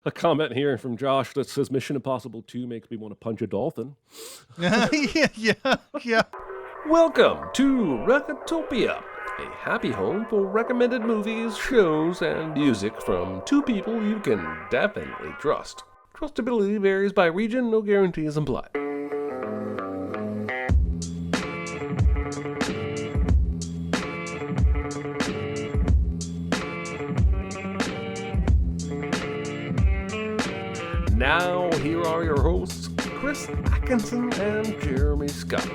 A comment here from Josh that says Mission Impossible 2 makes me want to punch a dolphin. yeah. Welcome to Recotopia, a happy home for recommended movies, shows, and music from two people you can definitely trust. Trustability varies by region, no guarantees implied. Now, here are your hosts, Chris Atkinson and Jeremy Scott.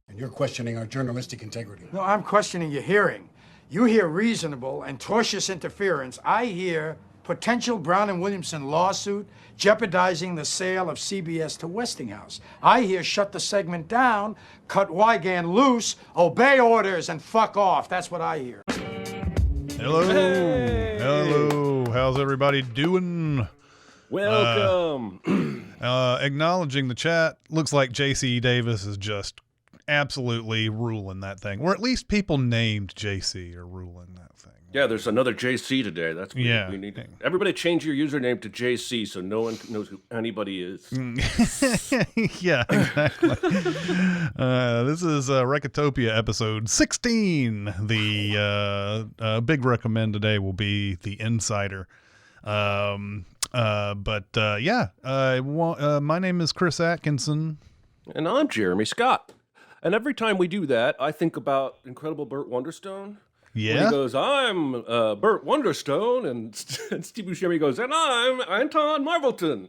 And you're questioning our journalistic integrity. No, I'm questioning your hearing. You hear reasonable and tortious interference. I hear potential Brown and Williamson lawsuit jeopardizing the sale of CBS to Westinghouse. I hear shut the segment down, cut Wygan loose, obey orders, and fuck off. That's what I hear. Hello. Hey. Hello. How's everybody doing? Welcome. Acknowledging the chat. Looks like JC Davis is just absolutely ruling that thing. Or at least people named JC are ruling that thing. Yeah, there's another JC today. That's what we need. Everybody change your username to JC so no one knows who anybody is. Yeah, exactly. This is Recotopia episode 16. The big recommend today will be The Insider. My name is Chris Atkinson. And I'm Jeremy Scott. And every time we do that, I think about Incredible Burt Wonderstone. Yeah. When he goes, I'm Burt Wonderstone, and Steve Buscemi goes, and I'm Anton Marvelton.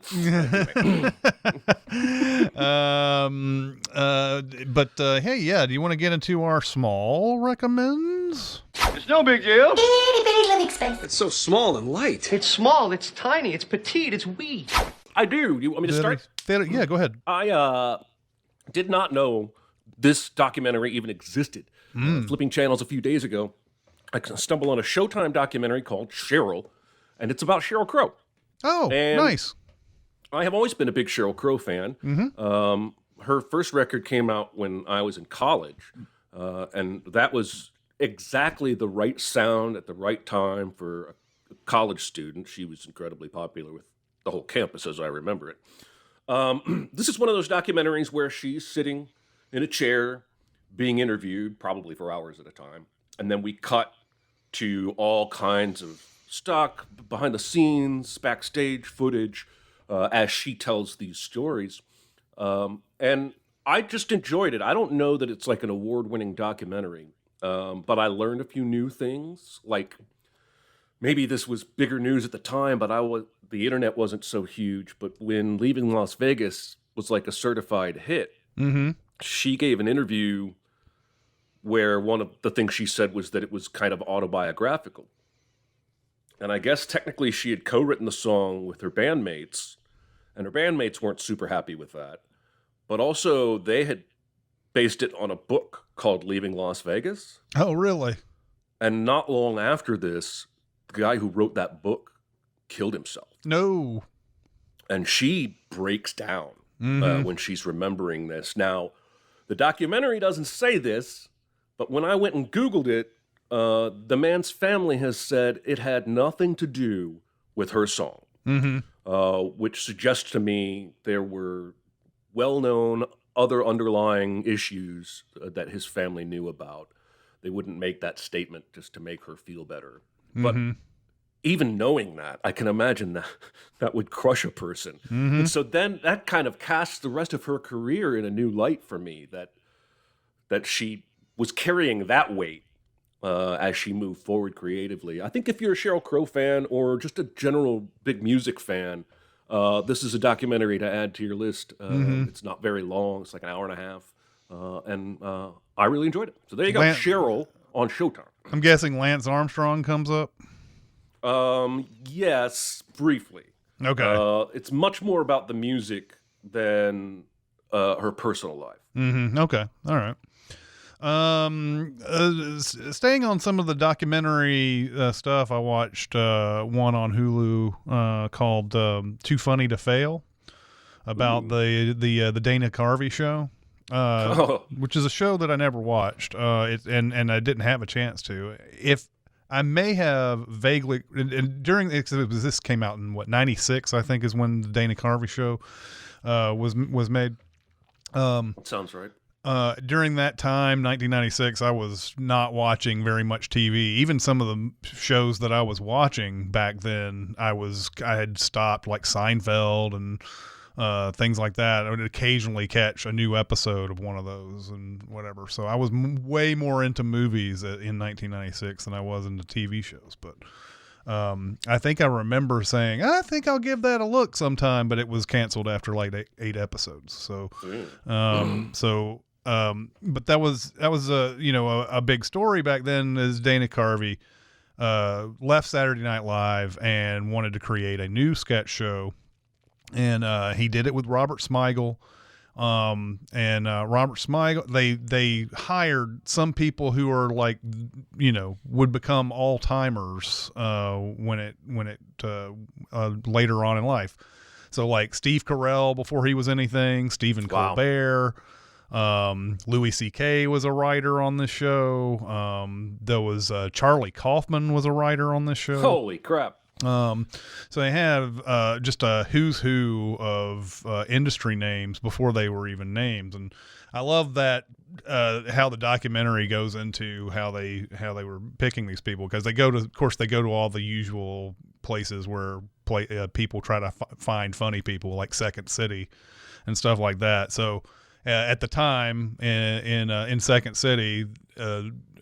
Hey, yeah, do you want to get into our small recommends? It's no big deal. Itty bitty living space. It's so small and light. It's small, it's tiny, it's petite, it's wee. I do. You want me to start? Yeah, go ahead. I did not know this documentary even existed. Flipping channels a few days ago, I stumbled on a Showtime documentary called Sheryl, and it's about Sheryl Crow. Oh, And nice. I have always been a big Sheryl Crow fan. Her first record came out when I was in college, and that was exactly the right sound at the right time for a college student. She was incredibly popular with the whole campus, as I remember it. This is one of those documentaries where she's sitting in a chair being interviewed, probably for hours at a time, and then we cut to all kinds of stock, behind the scenes, backstage footage, as she tells these stories. And I just enjoyed it. I don't know that it's like an award-winning documentary, but I learned a few new things. Like, maybe this was bigger news at the time, but the internet wasn't so huge. But when Leaving Las Vegas was like a certified hit, she gave an interview where one of the things she said was that it was kind of autobiographical. And I guess technically she had co-written the song with her bandmates, and her bandmates weren't super happy with that. But also they had based it on a book called Leaving Las Vegas. Oh, really? And not long after this, the guy who wrote that book killed himself. No. And she breaks down when she's remembering this. Now, the documentary doesn't say this, but when I went and Googled it, the man's family has said it had nothing to do with her song, which suggests to me there were well-known other underlying issues that his family knew about. They wouldn't make that statement just to make her feel better. But even knowing that, I can imagine that would crush a person. And so then that kind of casts the rest of her career in a new light for me, that she was carrying that weight as she moved forward creatively. I think if you're a Sheryl Crow fan or just a general big music fan, this is a documentary to add to your list. It's not very long. It's like an hour and a half. And I really enjoyed it. So there you go, Sheryl on Showtime. I'm guessing Lance Armstrong comes up? Yes, briefly. Okay. It's much more about the music than her personal life. Okay. All right. Staying on some of the documentary stuff, I watched one on Hulu called Too Funny to Fail about the Dana Carvey show, which is a show that I never watched. And I didn't have a chance to. If I may have vaguely during this came out in 96, I think, is when the Dana Carvey show was made. Sounds right. During that time, 1996, I was not watching very much TV. Even some of the shows that I was watching back then, I had stopped, like Seinfeld and things like that. I would occasionally catch a new episode of one of those and whatever. So I was way more into movies in 1996 than I was into TV shows. But I think I remember saying, I think I'll give that a look sometime, but it was canceled after like eight episodes. So, but that was a big story back then, as Dana Carvey left Saturday Night Live and wanted to create a new sketch show. And he did it with Robert Smigel. Robert Smigel, they hired some people who are like, would become all timers when it later on in life. So like Steve Carell before he was anything, Stephen Colbert, Louis C.K. was a writer on this show. There was Charlie Kaufman was a writer on this show. Holy crap. So they have just a who's who of industry names before they were even named, and I love that how the documentary goes into how they were picking these people, because they go to all the usual places where people try to find funny people, like Second City and stuff like that. So at the time in Second City,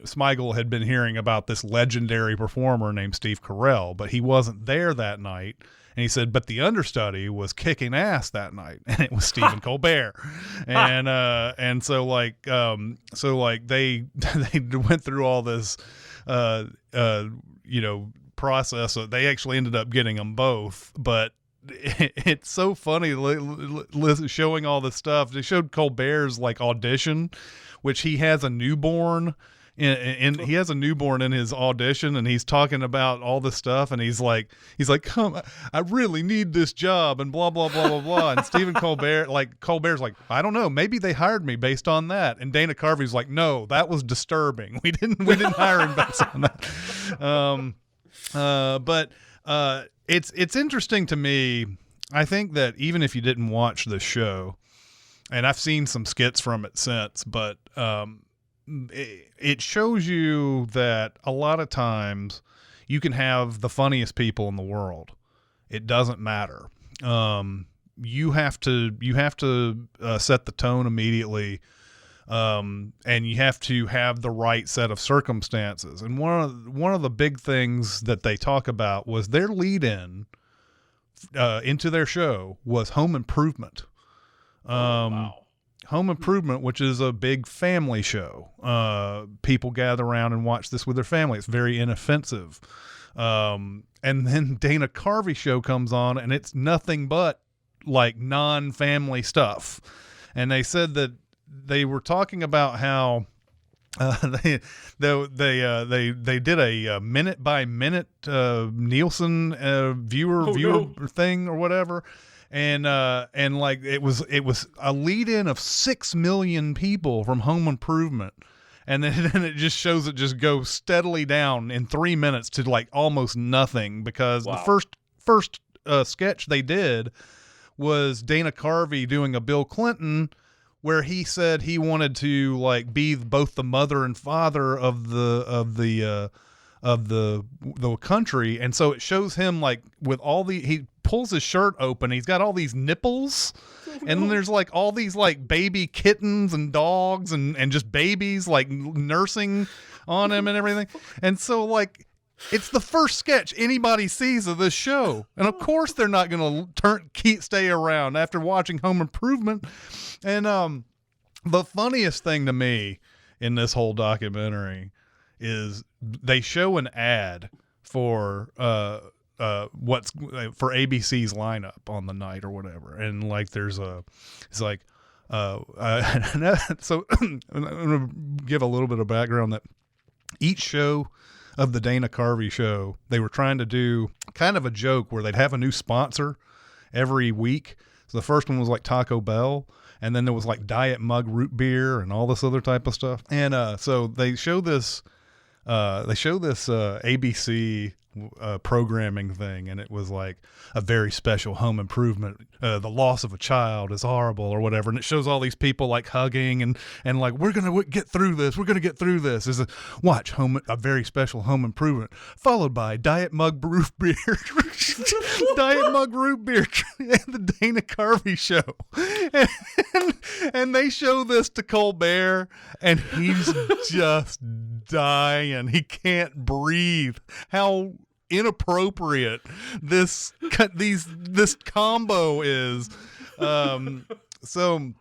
Smigel had been hearing about this legendary performer named Steve Carell, but he wasn't there that night. And he said, but the understudy was kicking ass that night, and it was Stephen Colbert. And so they went through all this, process. So they actually ended up getting them both, but it's so funny showing all this stuff. They showed Colbert's like audition, which he has a newborn. And he has a newborn in his audition, and he's talking about all this stuff, and he's like, come, I really need this job, and blah, blah, blah, blah, blah. And Stephen Colbert's like, I don't know, maybe they hired me based on that. And Dana Carvey's like, no, that was disturbing. We didn't hire him based on that. But it's interesting to me. I think that even if you didn't watch the show, and I've seen some skits from it since, but it shows you that a lot of times you can have the funniest people in the world. It doesn't matter. You have to set the tone immediately, and you have to have the right set of circumstances. And one of the big things that they talk about was their lead-in into their show was Home Improvement. Wow. Home Improvement, which is a big family show. People gather around and watch this with their family. It's very inoffensive. And then Dana Carvey show comes on, and it's nothing but like non-family stuff. And they said that they were talking about how they did a minute by minute Nielsen viewer thing or whatever. And like it was a lead-in of 6 million people from Home Improvement, and then it just shows it just go steadily down in 3 minutes to like almost nothing, because the first sketch they did was Dana Carvey doing a Bill Clinton, where he said he wanted to like be both the mother and father of the country, and so it shows him like with all he pulls his shirt open, he's got all these nipples, and then there's like all these like baby kittens and dogs and just babies like nursing on him and everything. And so like it's the first sketch anybody sees of this show, and of course they're not gonna stay around after watching Home Improvement. And the funniest thing to me in this whole documentary is they show an ad for what's for ABC's lineup on the night or whatever, and like so I'm gonna give a little bit of background that each show of the Dana Carvey show, they were trying to do kind of a joke where they'd have a new sponsor every week. So the first one was like Taco Bell, and then there was like Diet Mug root beer and all this other type of stuff. And so they show this They show this ABC programming thing, and it was like a very special home improvement. The loss of a child is horrible, or whatever, and it shows all these people like hugging and like, we're gonna get through this. We're gonna get through this. Is watch a very special home improvement, followed by Diet Mug root beer, Diet Mug root beer, and the Dana Carvey show, and they show this to Colbert, and he's just dying. He can't breathe. How inappropriate this combo is. So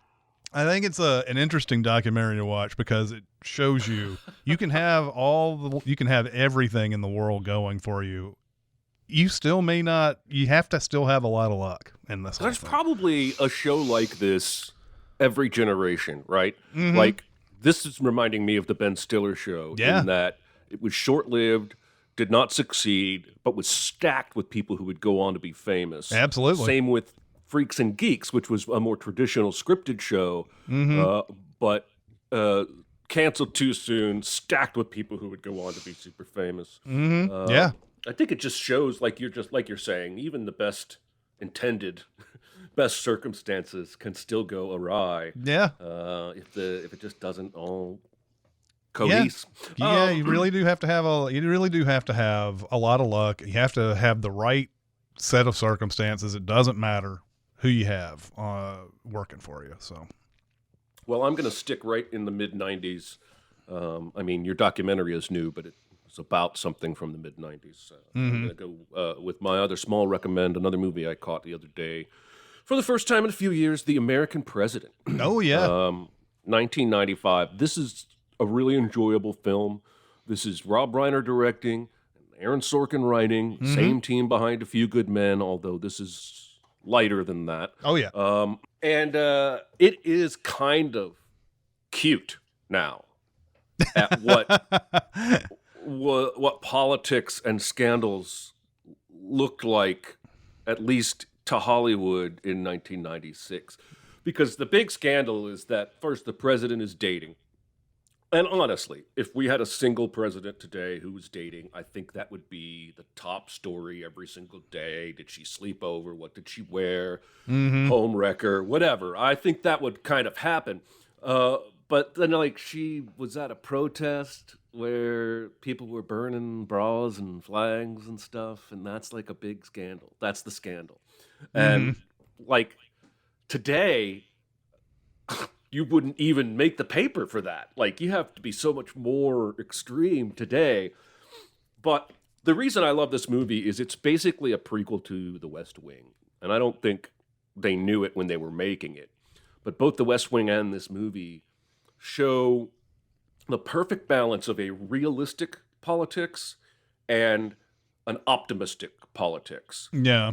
I think it's an interesting documentary to watch because it shows you can have everything in the world going for you. You still may not. You have to still have a lot of luck in this. There's probably a show like this every generation, right? Mm-hmm. Like, this is reminding me of the Ben Stiller show in that it was short-lived, did not succeed, but was stacked with people who would go on to be famous. Absolutely. Same with Freaks and Geeks, which was a more traditional scripted show, but canceled too soon, stacked with people who would go on to be super famous. Mm-hmm. I think it just shows, like you're saying, even the best intended, best circumstances can still go awry. Yeah. If it just doesn't all cohese. Yeah, you really do have to have a lot of luck. You have to have the right set of circumstances. It doesn't matter who you have working for you. So, well, I'm going to stick right in the mid '90s. I mean, your documentary is new, but it was about something from the mid '90s. I'm going to go with my other small recommend, another movie I caught the other day for the first time in a few years, The American President. Oh yeah, 1995. This is a really enjoyable film. This is Rob Reiner directing, Aaron Sorkin writing, same team behind A Few Good Men, although this is lighter than that. Oh, yeah. And it is kind of cute now at what politics and scandals looked like, at least to Hollywood in 1996. Because the big scandal is that, first, the president is dating. And honestly, if we had a single president today who was dating, I think that would be the top story every single day. Did she sleep over? What did she wear? Home wrecker, whatever. I think that would kind of happen. But then, like, she was at a protest where people were burning bras and flags and stuff, and that's like a big scandal. That's the scandal. And, like, today, you wouldn't even make the paper for that. Like, you have to be so much more extreme today. But the reason I love this movie is it's basically a prequel to The West Wing. And I don't think they knew it when they were making it. But both The West Wing and this movie show the perfect balance of a realistic politics and an optimistic politics. Yeah.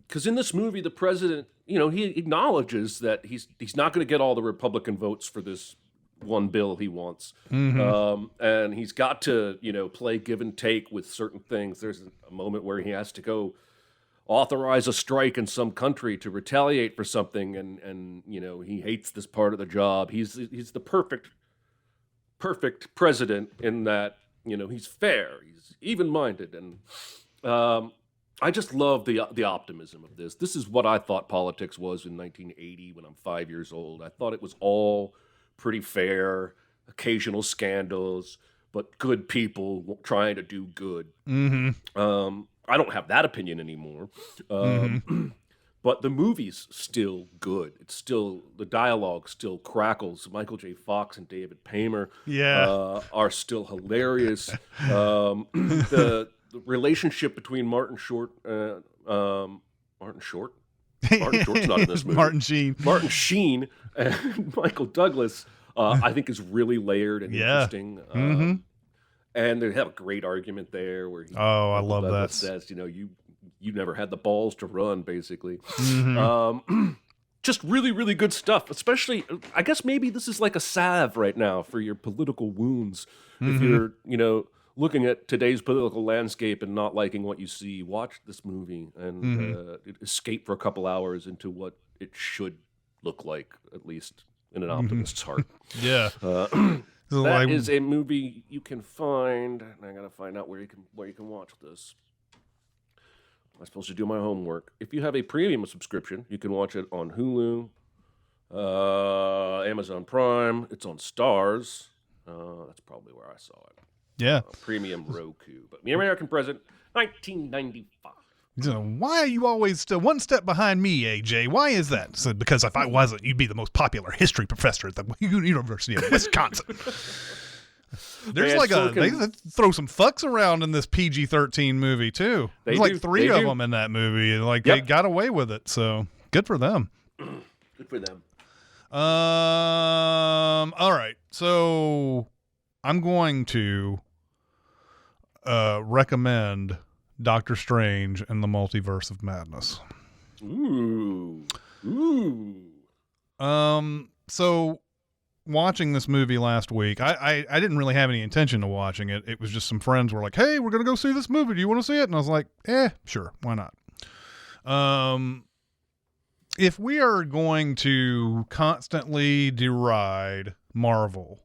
Because in this movie, the president, he acknowledges that he's not going to get all the Republican votes for this one bill he wants. And he's got to, play give and take with certain things. There's a moment where he has to go authorize a strike in some country to retaliate for something. And he hates this part of the job. He's the perfect president in that, he's fair, he's even-minded. And I just love the optimism of this. This is what I thought politics was in 1980 when I'm 5 years old. I thought it was all pretty fair, occasional scandals, but good people trying to do good. I don't have that opinion anymore. But the movie's still good. It's still, the dialogue still crackles. Michael J. Fox and David Paymer are still hilarious. The relationship between Martin Short, Martin Short's not in this movie. Martin Sheen and Michael Douglas, I think is really layered and interesting. And they have a great argument there where I love Douglas that. Says, you never had the balls to run, basically. Just really, really good stuff. Especially, I guess maybe this is like a salve right now for your political wounds. If you're, looking at today's political landscape and not liking what you see, watch this movie and escape for a couple hours into what it should look like, at least in an optimist's heart. Yeah. So That is a movie you can find, and I gotta find out where you can watch this. I'm supposed to do my homework. If you have a premium subscription, you can watch it on Hulu, Amazon Prime. It's on Stars. That's probably where I saw it. Yeah. Premium Roku. But The American President, 1995. So why are you always still one step behind me, AJ? Why is that? So, because if I wasn't, you'd be the most popular history professor at the University of Wisconsin. There's they throw some fucks around in this PG-13 movie too. There's like three of them in that movie, and they got away with it. So good for them. Good for them. All right. So I'm going to recommend Doctor Strange and the Multiverse of Madness. Ooh. So watching this movie last week, I didn't really have any intention of watching it. It was just some friends were like, "Hey, we're going to go see this movie. Do you want to see it?" And I was like, sure. Why not? If we are going to constantly deride Marvel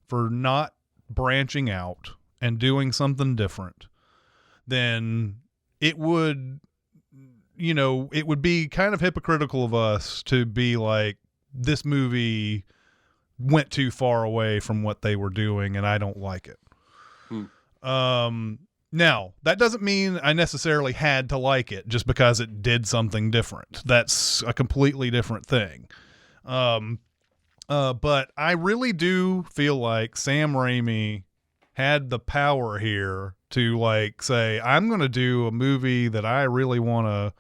for not branching out and doing something different, then it would be kind of hypocritical of us to be like, this movie went too far away from what they were doing and I don't like it. Now, that doesn't mean I necessarily had to like it just because it did something different. That's a completely different thing. But I really do feel like Sam Raimi had the power here to like say, I'm going to do a movie that I really want to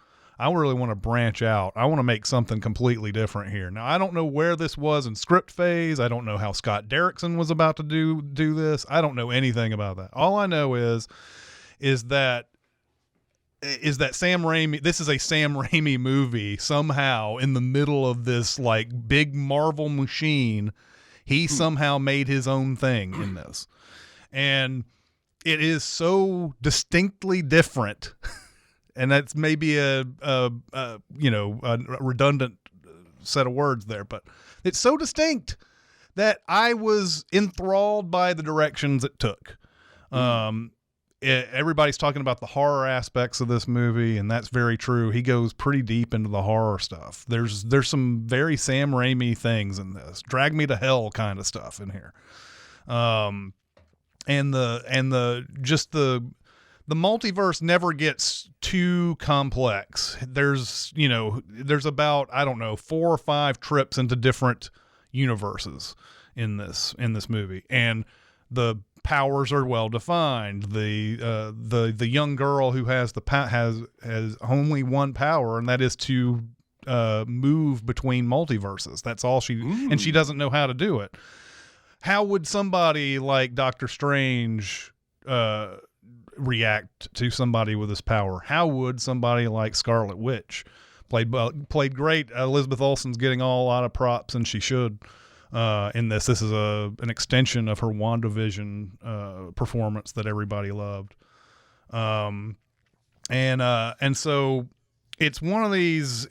branch out. I want to make something completely different here. Now, I don't know where this was in script phase. I don't know how Scott Derrickson was about to do this. I don't know anything about that. All I know is that Sam Raimi, this is a Sam Raimi movie somehow in the middle of this like big Marvel machine. He somehow made his own thing in this. And it is so distinctly different. And that's maybe a redundant set of words there, but it's so distinct that I was enthralled by the directions it took. Everybody's talking about the horror aspects of this movie, and that's very true. He goes pretty deep into the horror stuff. There's some very Sam Raimi things in this, drag me to hell kind of stuff in here. And the multiverse never gets too complex. There's about, 4 or 5 trips into different universes in this movie, and the powers are well defined. The young girl who has has only one power, and that is to move between multiverses. That's all and she doesn't know how to do it. How would somebody like Doctor Strange react to somebody with this power? How would somebody like Scarlet Witch, played great? Elizabeth Olsen's getting a lot of props, and she should. In this is an extension of her WandaVision performance that everybody loved, and so it's one of these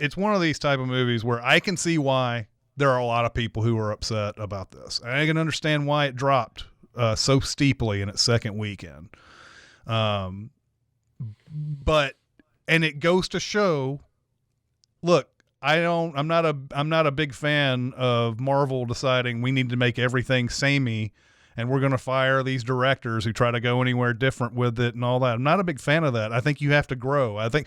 type of movies where I can see why there are a lot of people who are upset about this. I can understand why it dropped so steeply in its second weekend. But it goes to show, look, I'm not a big fan of Marvel deciding we need to make everything samey and we're going to fire these directors who try to go anywhere different with it and all that. I'm not a big fan of that. I think you have to grow. I'm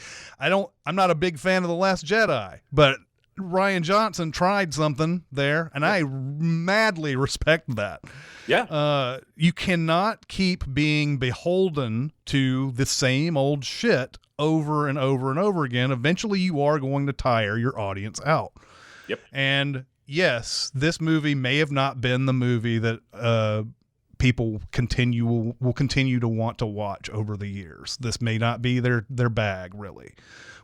not a big fan of The Last Jedi, but Rian Johnson tried something there, and I madly respect that. Yeah. You cannot keep being beholden to the same old shit over and over and over again. Eventually, you are going to tire your audience out. Yep. And yes, this movie may have not been the movie that people will continue to want to watch over the years. This may not be their bag, really,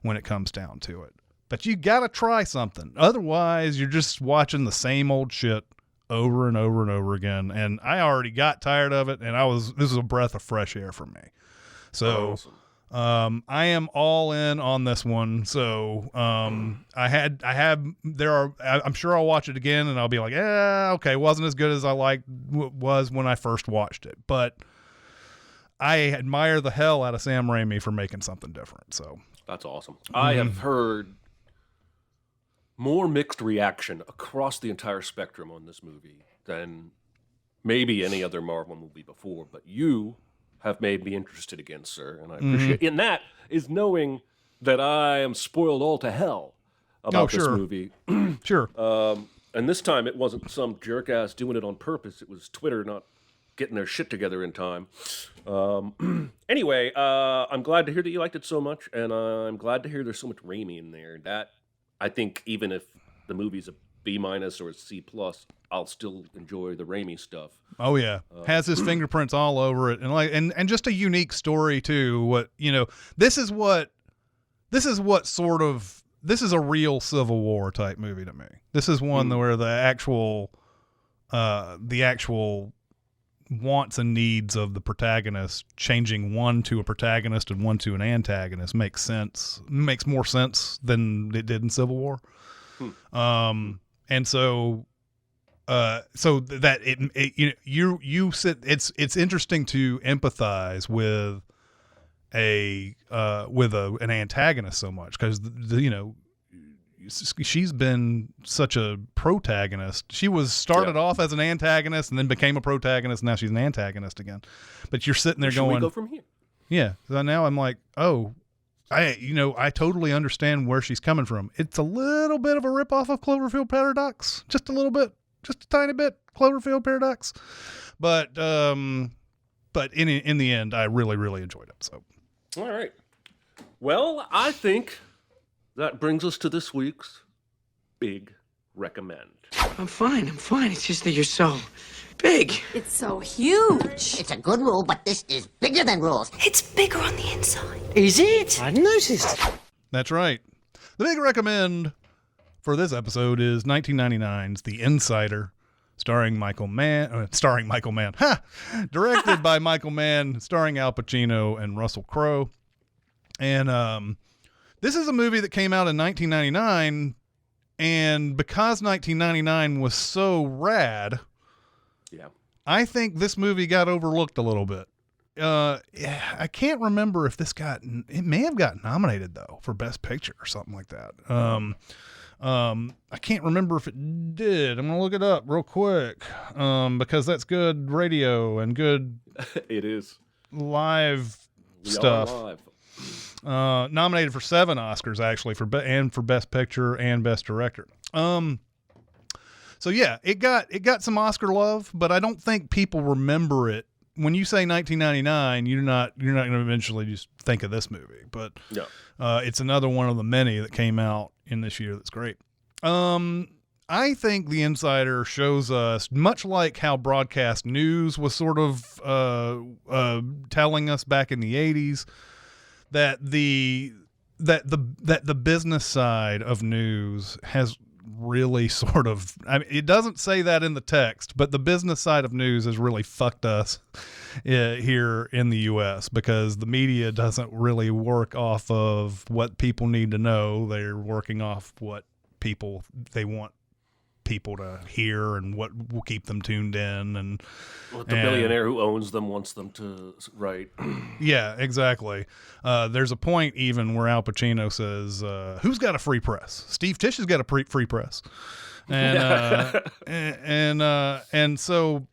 when it comes down to it. But you got to try something. Otherwise, you're just watching the same old shit over and over and over again. And I already got tired of it, and this was a breath of fresh air for me. So, I am all in on this one. So, I'm sure I'll watch it again and I'll be like, okay. Wasn't as good as I was when I first watched it, but I admire the hell out of Sam Raimi for making something different. So That's awesome. I have heard more mixed reaction across the entire spectrum on this movie than maybe any other Marvel movie before, but you have made me interested again, sir, and I appreciate it. And that is knowing that I am spoiled all to hell about this movie. Sure. And this time it wasn't some jerk-ass doing it on purpose. It was Twitter not getting their shit together in time. Anyway, I'm glad to hear that you liked it so much, and I'm glad to hear there's so much Raimi in there. That, I think, even if the movie's a B- or a C+, I'll still enjoy the Raimi stuff. Oh yeah, has his fingerprints all over it, and just a unique story too. This is a real Civil War type movie to me. This is one where the actual wants and needs of the protagonist changing one to a protagonist and one to an antagonist makes more sense than it did in Civil War. And so that you sit, it's interesting to empathize with an antagonist so much, because she's been such a protagonist. She was started off as an antagonist and then became a protagonist. And now she's an antagonist again. But you're sitting there going, we go from here? Yeah. So now I'm like, I totally understand where she's coming from. It's a little bit of a ripoff of Cloverfield Paradox, just a little bit, just a tiny bit. Cloverfield Paradox, but in the end, I really, really enjoyed it. So, all right. Well, I think that brings us to this week's Big Recommend. I'm fine. It's just that you're so big. It's so huge. It's a good rule, but this is bigger than rules. It's bigger on the inside. Is it? I noticed. That's right. The Big Recommend for this episode is 1999's The Insider, starring Michael Mann. Directed by Michael Mann, starring Al Pacino and Russell Crowe. And this is a movie that came out in 1999, and because 1999 was so rad, I think this movie got overlooked a little bit. I can't remember if it may have got nominated though for Best Picture or something like that. I can't remember if it did. I'm gonna look it up real quick, because that's good radio and good. It is live stuff. Live. Nominated for 7 Oscars actually, for Best Picture and Best Director. So yeah, it got some Oscar love, but I don't think people remember it. When you say 1999, you're not going to eventually just think of this movie, but it's another one of the many that came out in this year that's great. I think The Insider shows us, much like how broadcast news was sort of telling us back in the 80s, that the business side of news has really sort of, I mean, it doesn't say that in the text, but the business side of news has really fucked us here in the U.S. because the media doesn't really work off of what people need to know. They're working off what they want people to hear and what will keep them tuned in, and what the billionaire who owns them wants them to write. Yeah, exactly. There's a point even where Al Pacino says, "Who's got a free press? Steve Tisch has got a free press," and so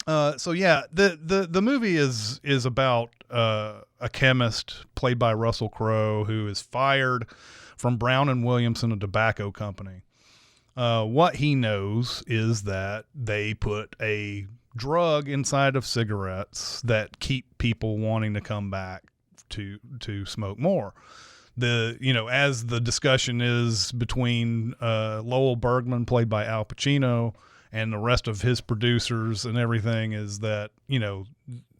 yeah, the movie is about a chemist played by Russell Crowe who is fired from Brown and Williamson, a tobacco company. What he knows is that they put a drug inside of cigarettes that keep people wanting to come back to smoke more. As the discussion is between Lowell Bergman, played by Al Pacino, and the rest of his producers and everything, is that,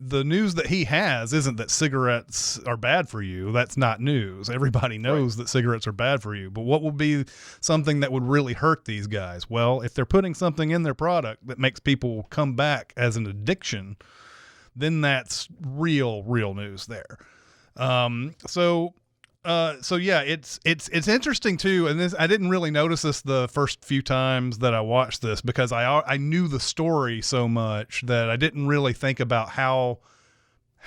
the news that he has isn't that cigarettes are bad for you. That's not news. Everybody knows that cigarettes are bad for you. But what would be something that would really hurt these guys? Well, if they're putting something in their product that makes people come back as an addiction, then that's real news there. So yeah, it's interesting too. And this, I didn't really notice this the first few times that I watched this because I knew the story so much that I didn't really think about how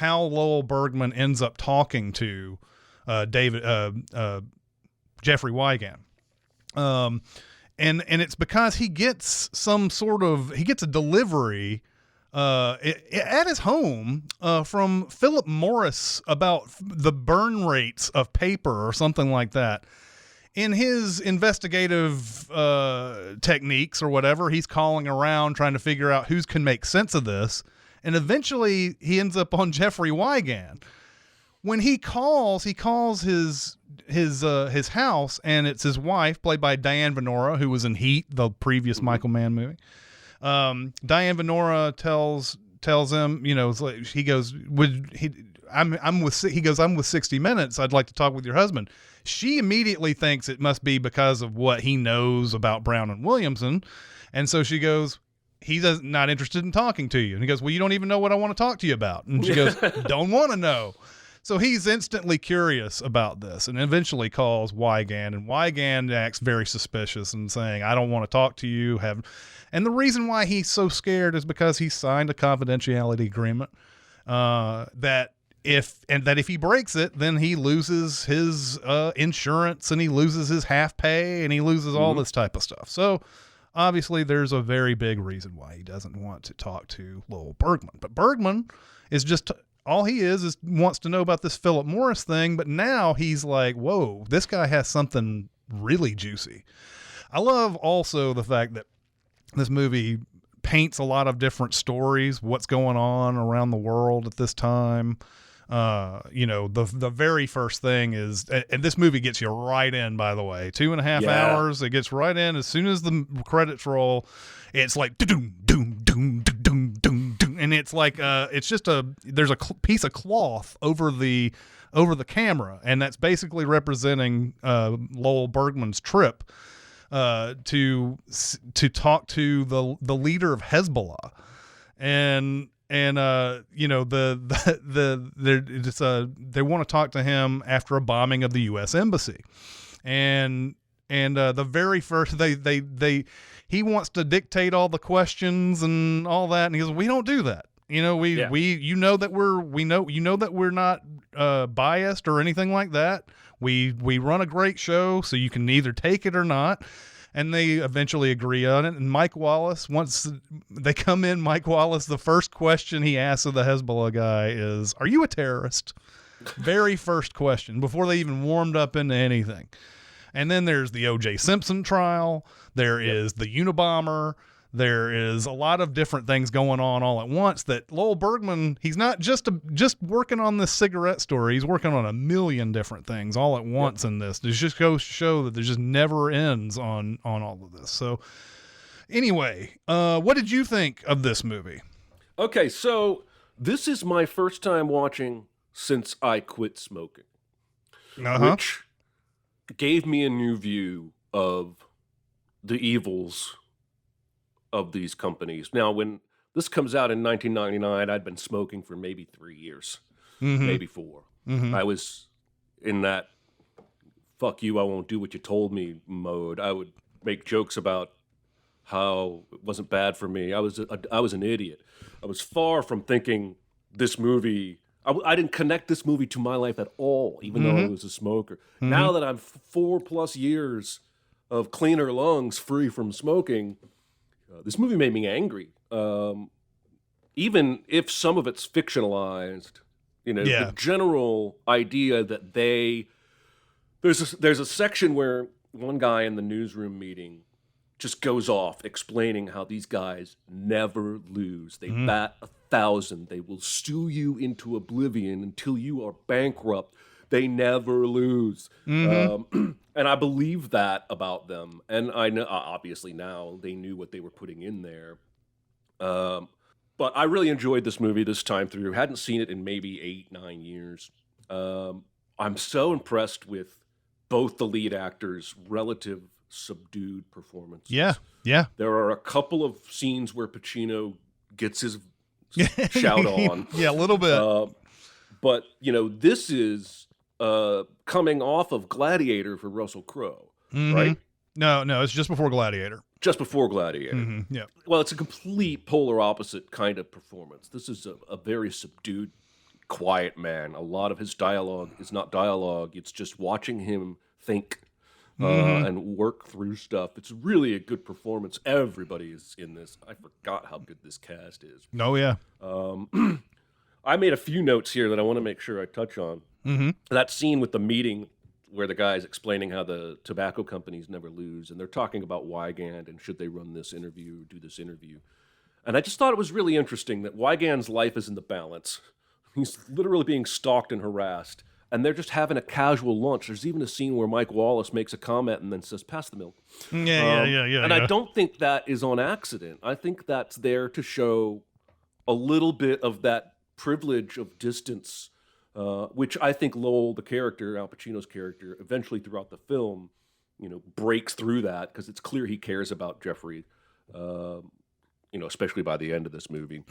Lowell Bergman ends up talking to Jeffrey Wigand. And it's because he gets a delivery at his home from Philip Morris about the burn rates of paper or something like that. In his investigative techniques or whatever, he's calling around trying to figure out who can make sense of this. And eventually he ends up on Jeffrey Wigand. When he calls his house, and it's his wife, played by Diane Venora, who was in Heat, the previous Michael Mann movie. Diane Venora tells him, you know, it's like, he goes, I'm with 60 Minutes. I'd like to talk with your husband. She immediately thinks it must be because of what he knows about Brown and Williamson. And so she goes, he's not interested in talking to you. And he goes, well, you don't even know what I want to talk to you about. And she goes, don't want to know. So he's instantly curious about this and eventually calls Wigand, and Wigand acts very suspicious and saying, I don't want to talk to you. And the reason why he's so scared is because he signed a confidentiality agreement that if he breaks it, then he loses his insurance and he loses his half pay and he loses all this type of stuff. So obviously there's a very big reason why he doesn't want to talk to Lowell Bergman. But Bergman is just... all he is wants to know about this Philip Morris thing, but now he's like, whoa, this guy has something really juicy. I love also the fact that this movie paints a lot of different stories, what's going on around the world at this time. You know, the very first thing is, and this movie gets you right in, by the way, 2.5 hours. It gets right in. As soon as the credits roll, it's like, doom, doom, doom, doom, doom, doom. And it's like, it's just there's a piece of cloth over the camera. And that's basically representing, Lowell Bergman's trip, to talk to the leader of Hezbollah. And you know, they want to talk to him after a bombing of the U.S. Embassy, and the very first he wants to dictate all the questions and all that, and he goes, we don't do that. You know, you know that we're not biased or anything like that. We run a great show, so you can either take it or not. And they eventually agree on it. And Mike Wallace, once they come in, the first question he asks of the Hezbollah guy is, are you a terrorist? Very first question, before they even warmed up into anything. And then there's the O.J. Simpson trial. There is the Unabomber. There is a lot of different things going on all at once that Lowell Bergman, he's not just working on this cigarette story. He's working on a million different things all at once in this. It just goes to show that there just never ends on all of this. So anyway, what did you think of this movie? Okay, so this is my first time watching since I quit smoking, which gave me a new view of the evils of these companies. Now, when this comes out in 1999, I'd been smoking for maybe 3 years, maybe 4. I was in that fuck you, I won't do what you told me mode. I would make jokes about how it wasn't bad for me. I was an idiot. I was far from thinking this movie, I didn't connect this movie to my life at all, even though I was a smoker. Now that I'm 4+ years of cleaner lungs, free from smoking, this movie made me angry. Even if some of it's fictionalized, you know, the general idea that there's a section where one guy in the newsroom meeting just goes off explaining how these guys never lose. They bat 1,000. They will stew you into oblivion until you are bankrupt. They never lose. And I believe that about them. And I know, obviously now they knew what they were putting in there. But I really enjoyed this movie this time through. Hadn't seen it in maybe 8-9 years. I'm so impressed with both the lead actors' relative subdued performances. Yeah. There are a couple of scenes where Pacino gets his shout on. Yeah, a little bit. But, this is coming off of Gladiator for Russell Crowe, right? No, it's just before Gladiator. Just before Gladiator. Yeah. Well, it's a complete polar opposite kind of performance. This is a very subdued, quiet man. A lot of his dialogue is not dialogue. It's just watching him think and work through stuff. It's really a good performance. Everybody is in this. I forgot how good this cast is. Oh, yeah. I made a few notes here that I want to make sure I touch on. That scene with the meeting where the guy's explaining how the tobacco companies never lose, and they're talking about Wygand and should they run this interview, do this interview. And I just thought it was really interesting that Wygand's life is in the balance. He's literally being stalked and harassed, and they're just having a casual lunch. There's even a scene where Mike Wallace makes a comment and then says, "Pass the milk." Yeah. And I don't think that is on accident. I think that's there to show a little bit of that privilege of distance, which I think Lowell, the character, Al Pacino's character, eventually throughout the film, breaks through that because it's clear he cares about Jeffrey, especially by the end of this movie.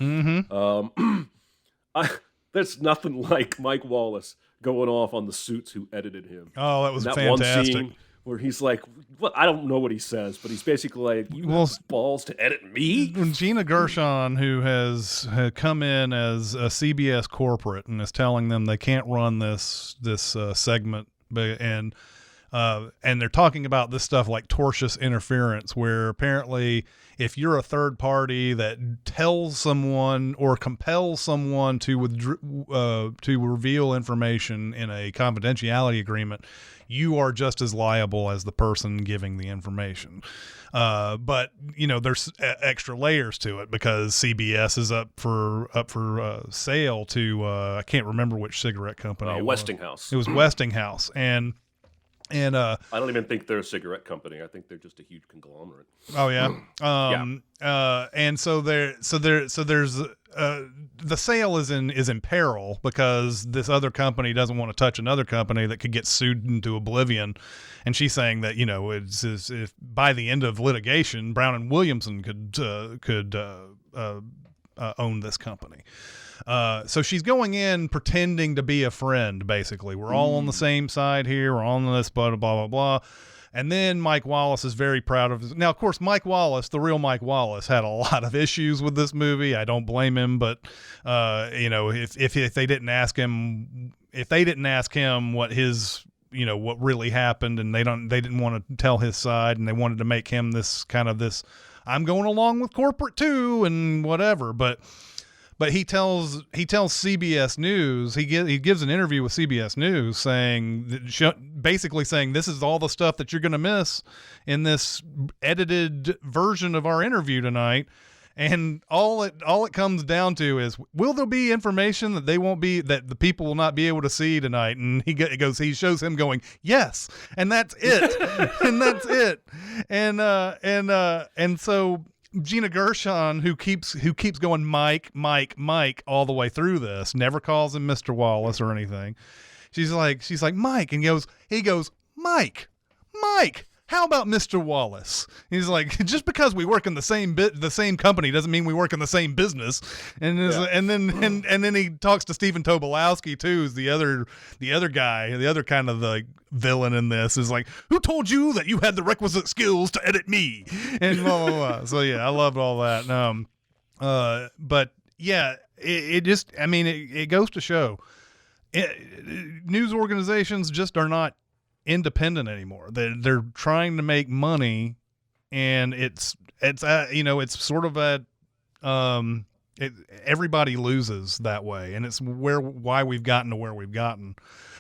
There's nothing like Mike Wallace going off on the suits who edited him. Oh, that was that fantastic. One scene where he's like, "What? I don't know what he says," but he's basically like, "You have balls to edit me?" When Gina Gershon, who has come in as a CBS corporate and is telling them they can't run this segment, and they're talking about this stuff like tortious interference, where apparently if you're a third party that tells someone or compels someone to reveal information in a confidentiality agreement, you are just as liable as the person giving the information. But there's extra layers to it because CBS is up for sale to I can't remember which cigarette company. Westinghouse. It was Westinghouse, and I don't even think they're a cigarette company. I think they're just a huge conglomerate. Oh yeah. And so there's the sale is in peril because this other company doesn't want to touch another company that could get sued into oblivion. And she's saying that it's if by the end of litigation, Brown and Williamson could own this company. So she's going in pretending to be a friend, basically. We're all on the same side here. We're all on this, blah, blah, blah, blah. And then Mike Wallace is very proud of his. Now, of course, Mike Wallace, the real Mike Wallace, had a lot of issues with this movie. I don't blame him, but if they didn't ask him, what his, what really happened, and they didn't want to tell his side, and they wanted to make him this kind of this, I'm going along with corporate too, and whatever, but he tells CBS News, he gives an interview with CBS News basically saying this is all the stuff that you're going to miss in this edited version of our interview tonight. And all it comes down to is, will there be information that the people will not be able to see tonight? And he shows him going, yes. And that's it. And that's it. And so Gina Gershon, who keeps going Mike all the way through this, never calls him Mr. Wallace or anything. She's like Mike, and he goes Mike, how about Mr. Wallace? He's like, just because we work in the same company doesn't mean we work in the same business. And then he talks to Stephen Tobolowsky too, who's the other guy, the other kind of the villain in this, is like, who told you that you had the requisite skills to edit me? And blah, blah, blah. So yeah, I loved all that. But yeah, it goes to show news organizations just are not independent anymore. They're trying to make money, and it's sort of everybody loses that way, and it's why we've gotten to where we've gotten.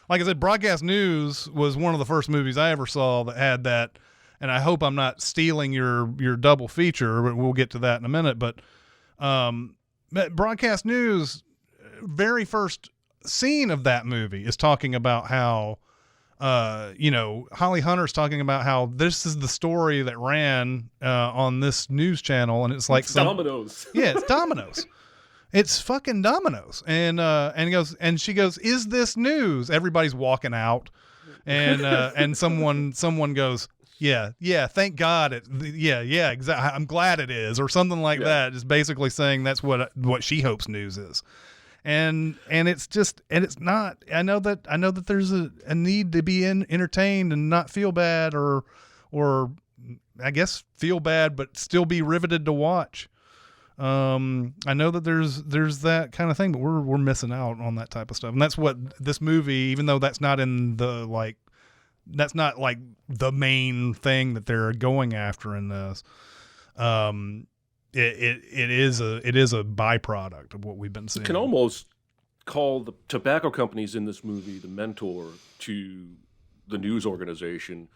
Like I said, Broadcast News was one of the first movies I ever saw that had that, and I hope I'm not stealing your double feature, but we'll get to that in a minute. But Broadcast News, very first scene of that movie is talking about how Holly Hunter's talking about how this is the story that ran on this news channel, and it's like Domino's. Yeah, it's Domino's. It's fucking Domino's. And she goes, "Is this news?" Everybody's walking out, and someone goes, "Yeah, thank God yeah, exactly. I'm glad it is," or something like that. Just basically saying that's what she hopes news is. and it's not. I know that there's a need to be entertained and not feel bad, or I guess feel bad but still be riveted to watch. I know that there's that kind of thing, but we're missing out on that type of stuff. And that's what this movie, even though that's not in the, like, that's not like the main thing that they're going after in this. It is a byproduct of what we've been seeing. You can almost call the tobacco companies in this movie the mentor to the news organization,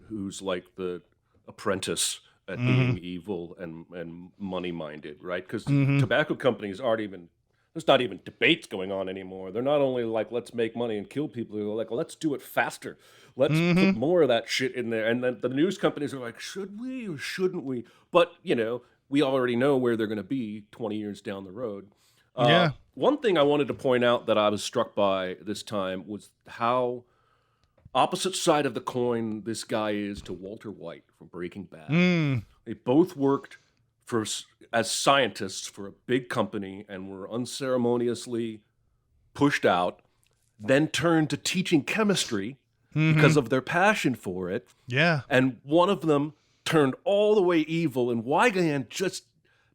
who's like the apprentice at being evil and money-minded, right? Because tobacco companies aren't even, there's not even debates going on anymore. They're not only like, let's make money and kill people, they're like, let's do it faster. Let's put more of that shit in there. And then the news companies are like, should we or shouldn't we? But, you know, we already know where they're going to be 20 years down the road. One thing I wanted to point out that I was struck by this time was how opposite side of the coin this guy is to Walter White from Breaking Bad. They both worked as scientists for a big company and were unceremoniously pushed out, then turned to teaching chemistry because of their passion for it. Yeah. And one of them turned all the way evil, and Weigan just,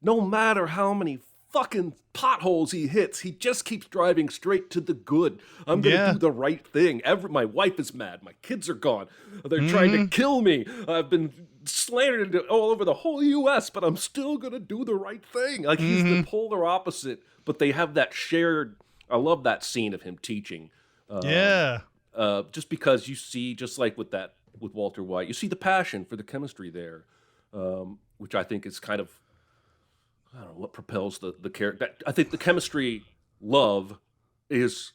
no matter how many fucking potholes he hits, he just keeps driving straight to the good. I'm gonna do the right thing. My wife is mad. My kids are gone. They're trying to kill me. I've been slandered all over the whole U.S., but I'm still gonna do the right thing. Like, he's the polar opposite, but they have that shared. I love that scene of him teaching. Just because you see, just like with Walter White, you see the passion for the chemistry there, which I think is kind of, I don't know, what propels the character. I think the chemistry love is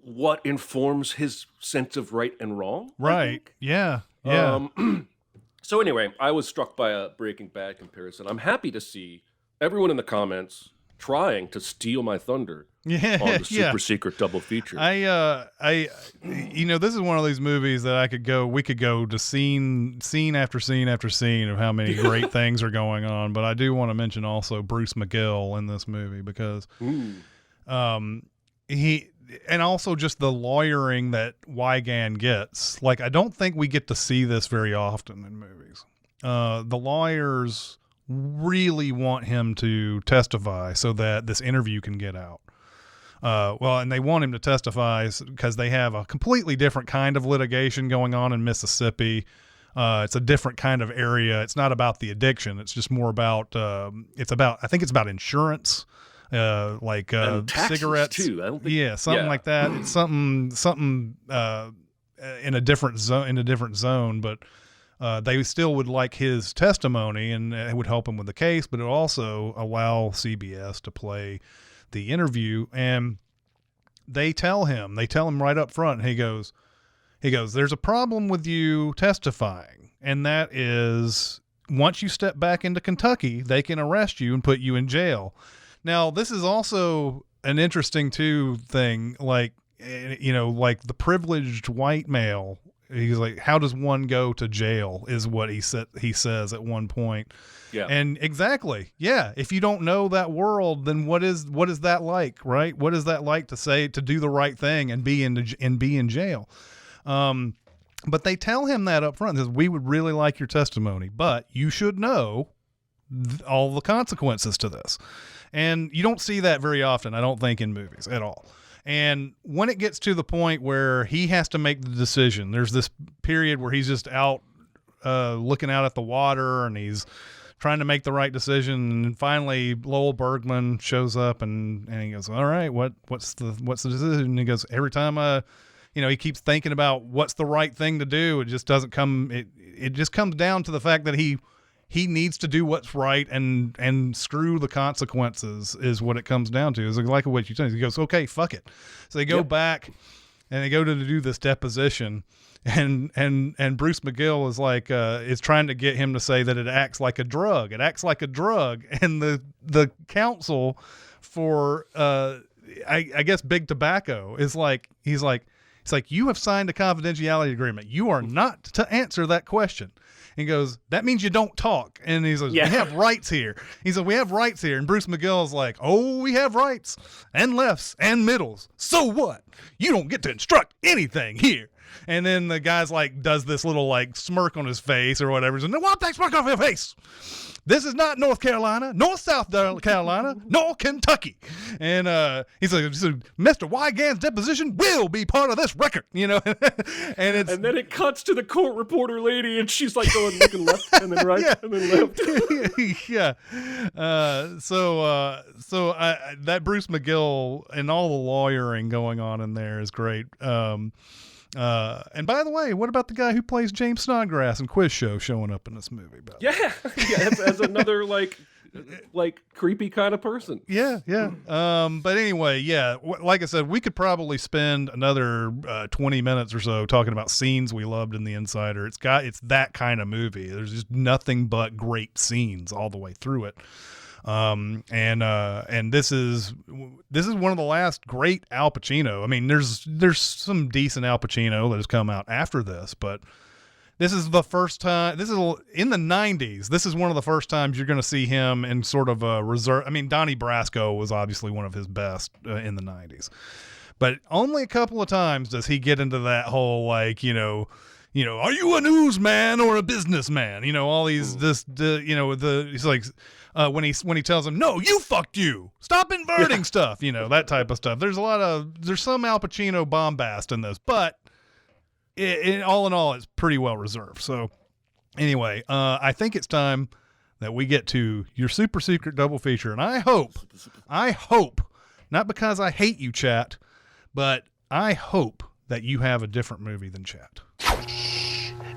what informs his sense of right and wrong. Right. Yeah. So anyway, I was struck by a Breaking Bad comparison. I'm happy to see everyone in the comments trying to steal my thunder on the super secret double feature. You know, this is one of these movies that we could go to scene after scene after scene of how many great things are going on. But I do want to mention also Bruce McGill in this movie, because and also just the lawyering that Weigan gets. Like, I don't think we get to see this very often in movies. The lawyers really want him to testify so that this interview can get out. And they want him to testify because they have a completely different kind of litigation going on in Mississippi. It's a different kind of area. It's not about the addiction. It's just more about, I think it's about insurance, like cigarettes too. I don't think, something like that. It's something in a different zone, but they still would like his testimony, and it would help him with the case, but it would also allow CBS to play the interview. And they tell him right up front, he goes, there's a problem with you testifying, and that is, once you step back into Kentucky, they can arrest you and put you in jail. Now, this is also an interesting thing, like, you know, like the privileged white male. He's like, how does one go to jail is what he says at one point. Yeah. And exactly. Yeah. If you don't know that world, then what is that like, right? What is that like to do the right thing and be in jail? But they tell him that up front. Says, we would really like your testimony, but you should know all the consequences to this. And you don't see that very often, I don't think, in movies at all. And when it gets to the point where he has to make the decision, there's this period where he's just out looking out at the water, and he's trying to make the right decision. And finally, Lowell Bergman shows up, and he goes, all right, what's the decision? And he goes, every time he keeps thinking about what's the right thing to do. It just doesn't come. It just comes down to the fact that he needs to do what's right and screw the consequences is what it comes down to. It's like what you said. He goes, okay, fuck it. So they go back and they go to do this deposition, and Bruce McGill is like, is trying to get him to say that it acts like a drug. It acts like a drug. And the counsel for, I guess Big Tobacco is like, it's like, you have signed a confidentiality agreement. You are not to answer that question. He goes, that means you don't talk. And he says, we have rights here. He said, we have rights here. And Bruce McGill's like, oh, we have rights and lefts and middles. So what? You don't get to instruct anything here. And then the guy's like, does this little like smirk on his face or whatever. He's like, no, wipe that smirk off your face. This is not North Carolina, nor South Carolina, nor Kentucky. And he's like, Mr. Wygand's deposition will be part of this record, you know. And then it cuts to the court reporter lady, and she's like going looking left and then right and then left. Yeah. So that Bruce McGill and all the lawyering going on in there is great. And by the way, what about the guy who plays James Snodgrass in Quiz Show showing up in this movie? As another like creepy kind of person. Yeah. But anyway, like I said, we could probably spend another 20 minutes or so talking about scenes we loved in The Insider. It's that kind of movie. There's just nothing but great scenes all the way through it. And this is one of the last great Al Pacino. I mean, there's some decent Al Pacino that has come out after this, but this is the first time. This is in the 90s. This is one of the first times you're going to see him in sort of a reserve. I mean, Donnie Brasco was obviously one of his best in the 90s, but only a couple of times does he get into that whole like, you know, are you a newsman or a businessman? You know, all these he's like. When he tells him, no, you fucked you. Stop inverting stuff, you know, that type of stuff. There's some Al Pacino bombast in this, but all in all, it's pretty well reserved. So anyway, I think it's time that we get to your super secret double feature. And I hope, not because I hate you, chat, but I hope that you have a different movie than chat.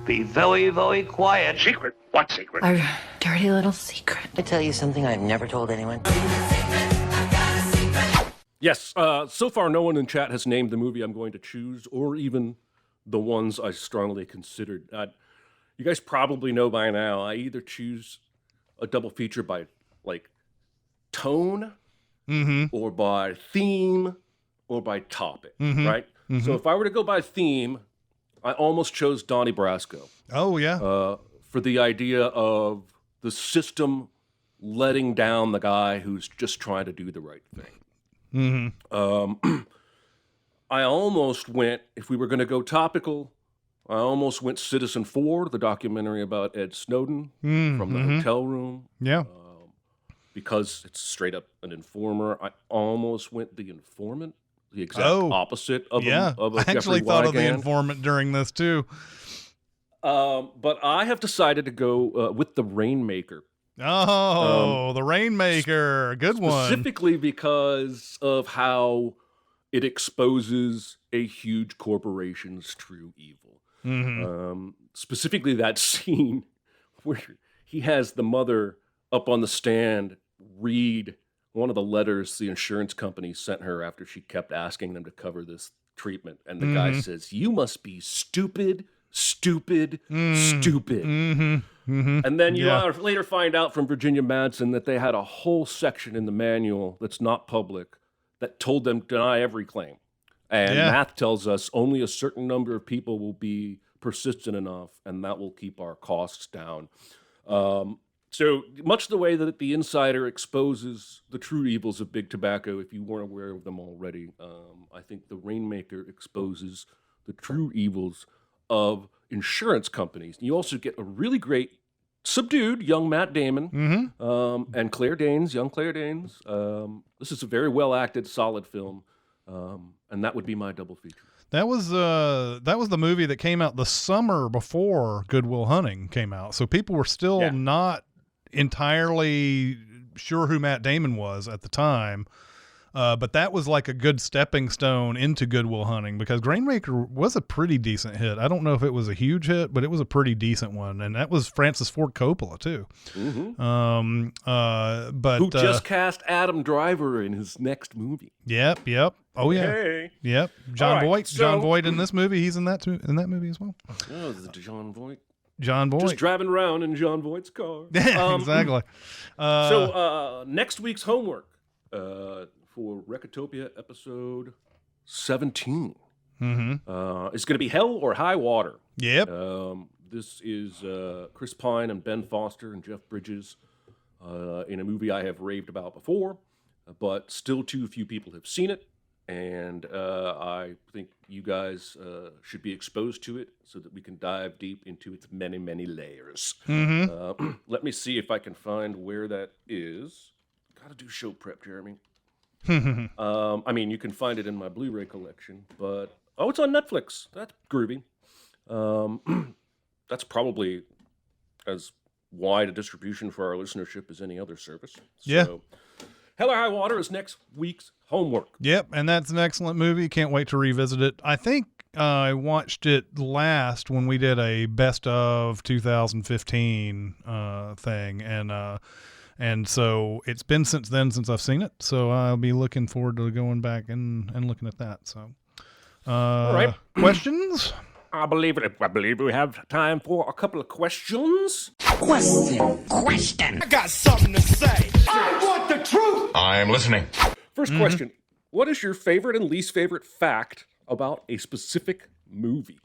Be very, very quiet. Secret? What secret? Our dirty little secret. I tell you something I've never told anyone. Yes, so far no one in chat has named the movie I'm going to choose, or even the ones I strongly considered. You guys probably know by now, I either choose a double feature by like tone, or by theme, or by topic, right? So if I were to go by theme, I almost chose Donnie Brasco. Oh, yeah. For the idea of the system letting down the guy who's just trying to do the right thing. I almost went, if we were going to go topical, I almost went Citizen 4, the documentary about Ed Snowden from the hotel room. Yeah. Because it's straight up an informer. I almost went The Informant. The exact opposite of a I actually thought of The Informant during this too. But I have decided to go with The Rainmaker. Oh, The Rainmaker. Good one. Specifically because of how it exposes a huge corporation's true evil. Specifically that scene where he has the mother up on the stand read one of the letters the insurance company sent her after she kept asking them to cover this treatment. And the guy says, you must be stupid. And then you later find out from Virginia Madsen that they had a whole section in the manual that's not public that told them to deny every claim. And math tells us only a certain number of people will be persistent enough, and that will keep our costs down. So much the way that The Insider exposes the true evils of big tobacco, if you weren't aware of them already, I think The Rainmaker exposes the true evils of insurance companies. You also get a really great, subdued young Matt Damon and Claire Danes, young Claire Danes. This is a very well-acted, solid film, and that would be my double feature. That was the movie that came out the summer before Good Will Hunting came out, so people were still not entirely sure who Matt Damon was at the time. But that was like a good stepping stone into Good Will Hunting, because Rainmaker was a pretty decent hit. I don't know if it was a huge hit, but it was a pretty decent one. And that was Francis Ford Coppola too. But who just cast Adam Driver in his next movie. Yep. Oh yeah. Hey. Yep. John Voight. John Voight in this movie. He's in that movie as well. Oh, the John Voight. John Voight. Just driving around in John Voight's car. Exactly. So next week's homework for Recotopia episode 17 is going to be Hell or High Water. Yep. This is Chris Pine and Ben Foster and Jeff Bridges in a movie I have raved about before, but still too few people have seen it. And I think you guys should be exposed to it so that we can dive deep into its many, many layers. Let me see if I can find where that is. Gotta do show prep, Jeremy. I mean, you can find it in my Blu-ray collection, but it's on Netflix. That's groovy. That's probably as wide a distribution for our listenership as any other service. Yeah. So, Hell or High Water is next week's homework. Yep, and that's an excellent movie. Can't wait to revisit it. I think I watched it last when we did a best of 2015 thing, and so it's been since then since I've seen it. So I'll be looking forward to going back and looking at that. So, all right, questions? I believe we have time for a couple of questions. Question. I got something to say. I want the truth. I am listening. First question: what is your favorite and least favorite fact about a specific movie?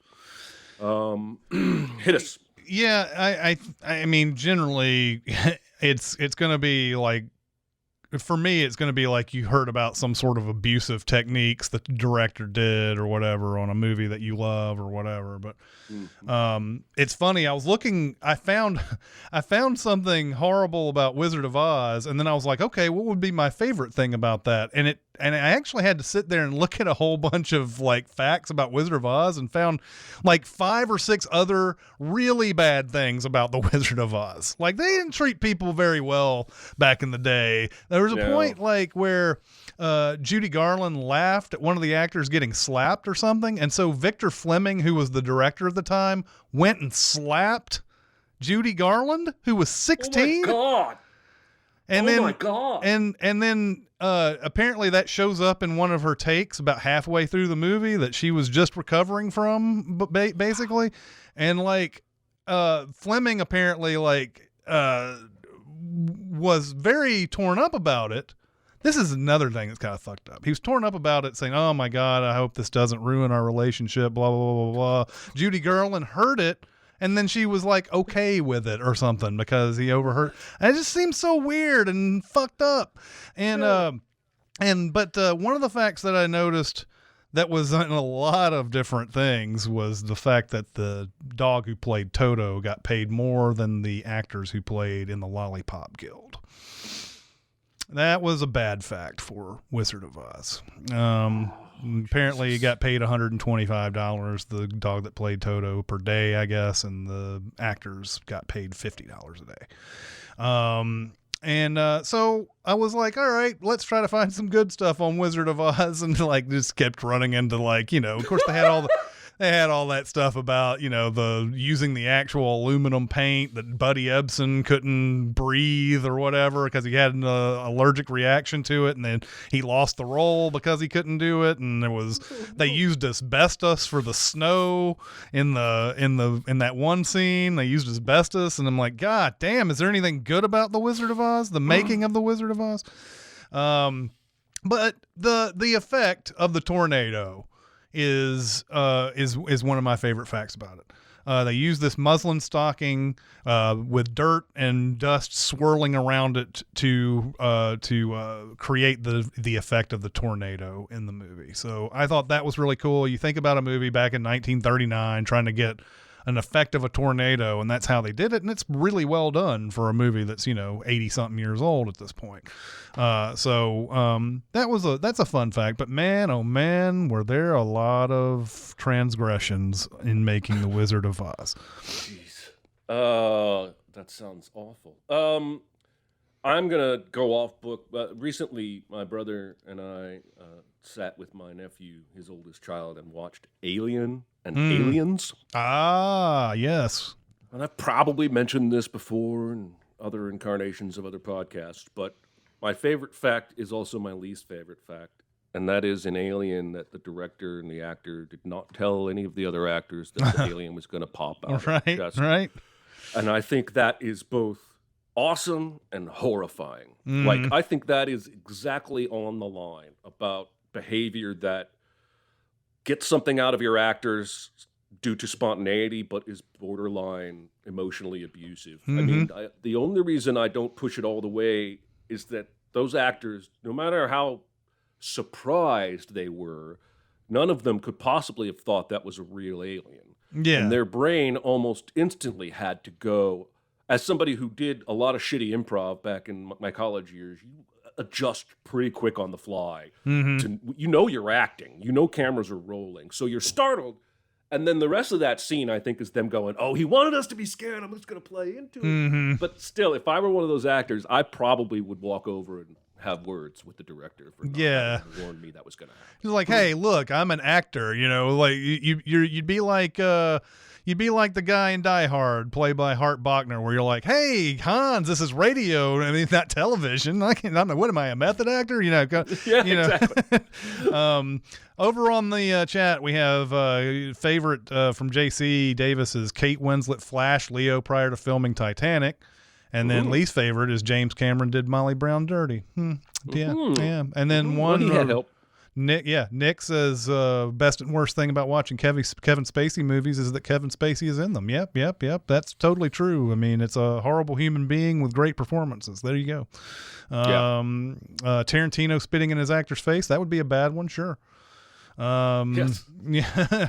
Hit us. Yeah, I mean, generally, it's going to be like, for me, it's going to be like you heard about some sort of abusive techniques that the director did or whatever on a movie that you love or whatever. But it's funny. I found something horrible about Wizard of Oz, and then I was like, okay, what would be my favorite thing about that? And I actually had to sit there and look at a whole bunch of like facts about Wizard of Oz and found like 5 or 6 other really bad things about the Wizard of Oz. Like, they didn't treat people very well back in the day. There was a point like where Judy Garland laughed at one of the actors getting slapped or something. And so Victor Fleming, who was the director at the time, went and slapped Judy Garland, who was 16. Oh my God. And my God. And then apparently that shows up in one of her takes about halfway through the movie that she was just recovering from, basically. And like Fleming apparently like was very torn up about it. This is another thing that's kind of fucked up. He was torn up about it, saying, "Oh my God, I hope this doesn't ruin our relationship." Blah blah blah blah blah. Judy Garland heard it. And then she was like okay with it or something because he overheard. And it just seems so weird and fucked up. And but one of the facts that I noticed that was in a lot of different things was the fact that the dog who played Toto got paid more than the actors who played in the Lollipop Guild. That was a bad fact for Wizard of Oz. Apparently he got paid $125, the dog that played Toto, per day, I guess, and the actors got paid $50 a day. So I was like, all right, let's try to find some good stuff on Wizard of Oz, and like just kept running into like, of course they had all that stuff about, the using the actual aluminum paint that Buddy Ebsen couldn't breathe or whatever because he had an allergic reaction to it, and then he lost the role because he couldn't do it. And they used asbestos for the snow in that one scene. They used asbestos, and I'm like, God damn, is there anything good about the Wizard of Oz? The making of the Wizard of Oz? But the effect of the tornado is one of my favorite facts about it. They use this muslin stocking with dirt and dust swirling around it to create the effect of the tornado in the movie. So I thought that was really cool. You think about a movie back in 1939 trying to get an effect of a tornado, and that's how they did it, and it's really well done for a movie that's 80 something years old at this point. That's a fun fact. But man, oh man, were there a lot of transgressions in making the Wizard of Oz. Jeez, that sounds awful. I'm gonna go off book. Recently, my brother and I sat with my nephew, his oldest child, and watched Alien and Aliens. Ah, yes. And I've probably mentioned this before in other incarnations of other podcasts, but my favorite fact is also my least favorite fact, and that is in Alien that the director and the actor did not tell any of the other actors that the alien was going to pop out. Right. And I think that is both awesome and horrifying. Like, I think that is exactly on the line about behavior that gets something out of your actors, due to spontaneity, but is borderline emotionally abusive. I Mm-hmm. mean, the only reason I don't push it all the way is that those actors, no matter how surprised they were, none of them could possibly have thought that was a real alien. Yeah. And their brain almost instantly had to go. As somebody who did a lot of shitty improv back in my college years, you adjust pretty quick on the fly. You know you're acting. You know cameras are rolling. So you're startled. And then the rest of that scene, I think, is them going, oh, he wanted us to be scared. I'm just going to play into it. But still, if I were one of those actors, I probably would walk over and have words with the director for not having warned me that was going to happen. He's like, hey, look, I'm an actor. You know, like you'd be like the guy in Die Hard, played by Hart Bachner, where you're like, hey, Hans, this is radio. I mean, not television. I don't know. What am I, a method actor? You know, Exactly. Over on the chat, we have favorite from JC Davis's Kate Winslet Flash Leo prior to filming Titanic. And then least favorite is James Cameron did Molly Brown dirty. Yeah. And then one, he had help. Nick says best and worst thing about watching Kevin Spacey movies is that Kevin Spacey is in them. Yep. That's totally true. I mean, it's a horrible human being with great performances. There you go. Tarantino spitting in his actor's face, that would be a bad one, sure. Yes. Yeah.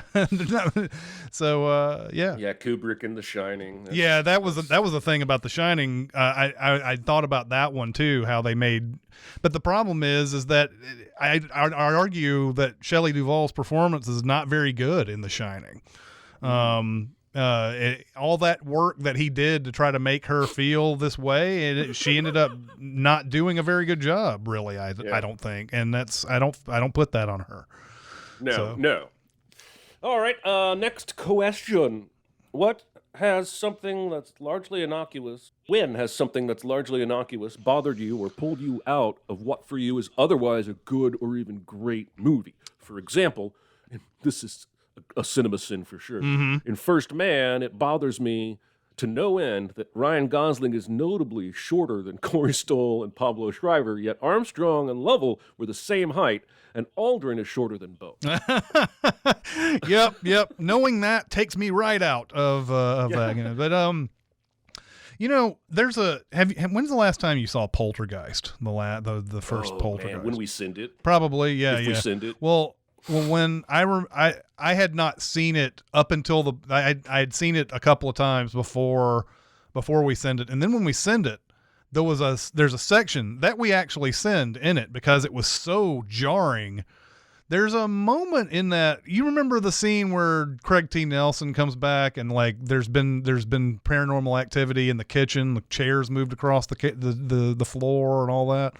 So Yeah, Kubrick in The Shining. Yeah, that was the thing about The Shining. I thought about that one too. How they made, but the problem is that I'd argue that Shelley Duvall's performance is not very good in The Shining. All that work that he did to try to make her feel this way, she ended up not doing a very good job. Really, I don't think, and I don't put that on her. No. All right, next question. When has something that's largely innocuous bothered you or pulled you out of what for you is otherwise a good or even great movie? For example, and this is a Cinemasins for sure. In First Man, it bothers me to no end that Ryan Gosling is notably shorter than Corey Stoll and Pablo Schreiber, yet Armstrong and Lovell were the same height, and Aldrin is shorter than both. Yep. Knowing that takes me right out of that. You know. But there's when's the last time you saw Poltergeist? The first Poltergeist. Man, when we sinned it. Probably, yeah. We sinned it. Well, when I had not seen it up until I had seen it a couple of times before we send it, and then when we send it, there's a section that we actually send in it because it was so jarring. There's a moment in that, you remember the scene where Craig T. Nelson comes back and like there's been paranormal activity in the kitchen, the chairs moved across the floor and all that.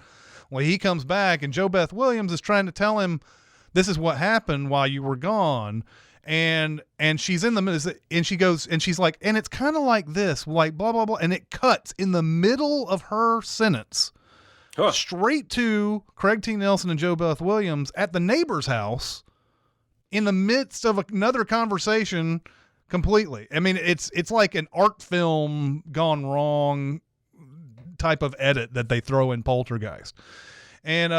Well, he comes back and Jo Beth Williams is trying to tell him this is what happened while you were gone. And she's in the middle, and she goes, and she's like, and it's kind of like this, like blah, blah, blah. And it cuts in the middle of her sentence straight to Craig T. Nelson and Jo Beth Williams at the neighbor's house in the midst of another conversation completely. I mean, it's like an art film gone wrong type of edit that they throw in Poltergeist. And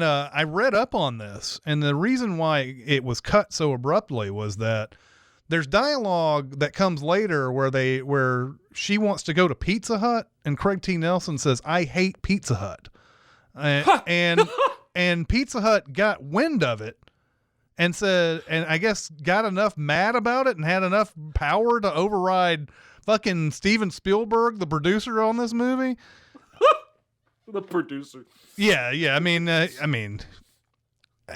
I read up on this, and the reason why it was cut so abruptly was that there's dialogue that comes later where she wants to go to Pizza Hut, and Craig T. Nelson says, "I hate Pizza Hut," and Pizza Hut got wind of it and said, and I guess got enough mad about it and had enough power to override fucking Steven Spielberg, the producer on this movie. The producer. Yeah. I mean,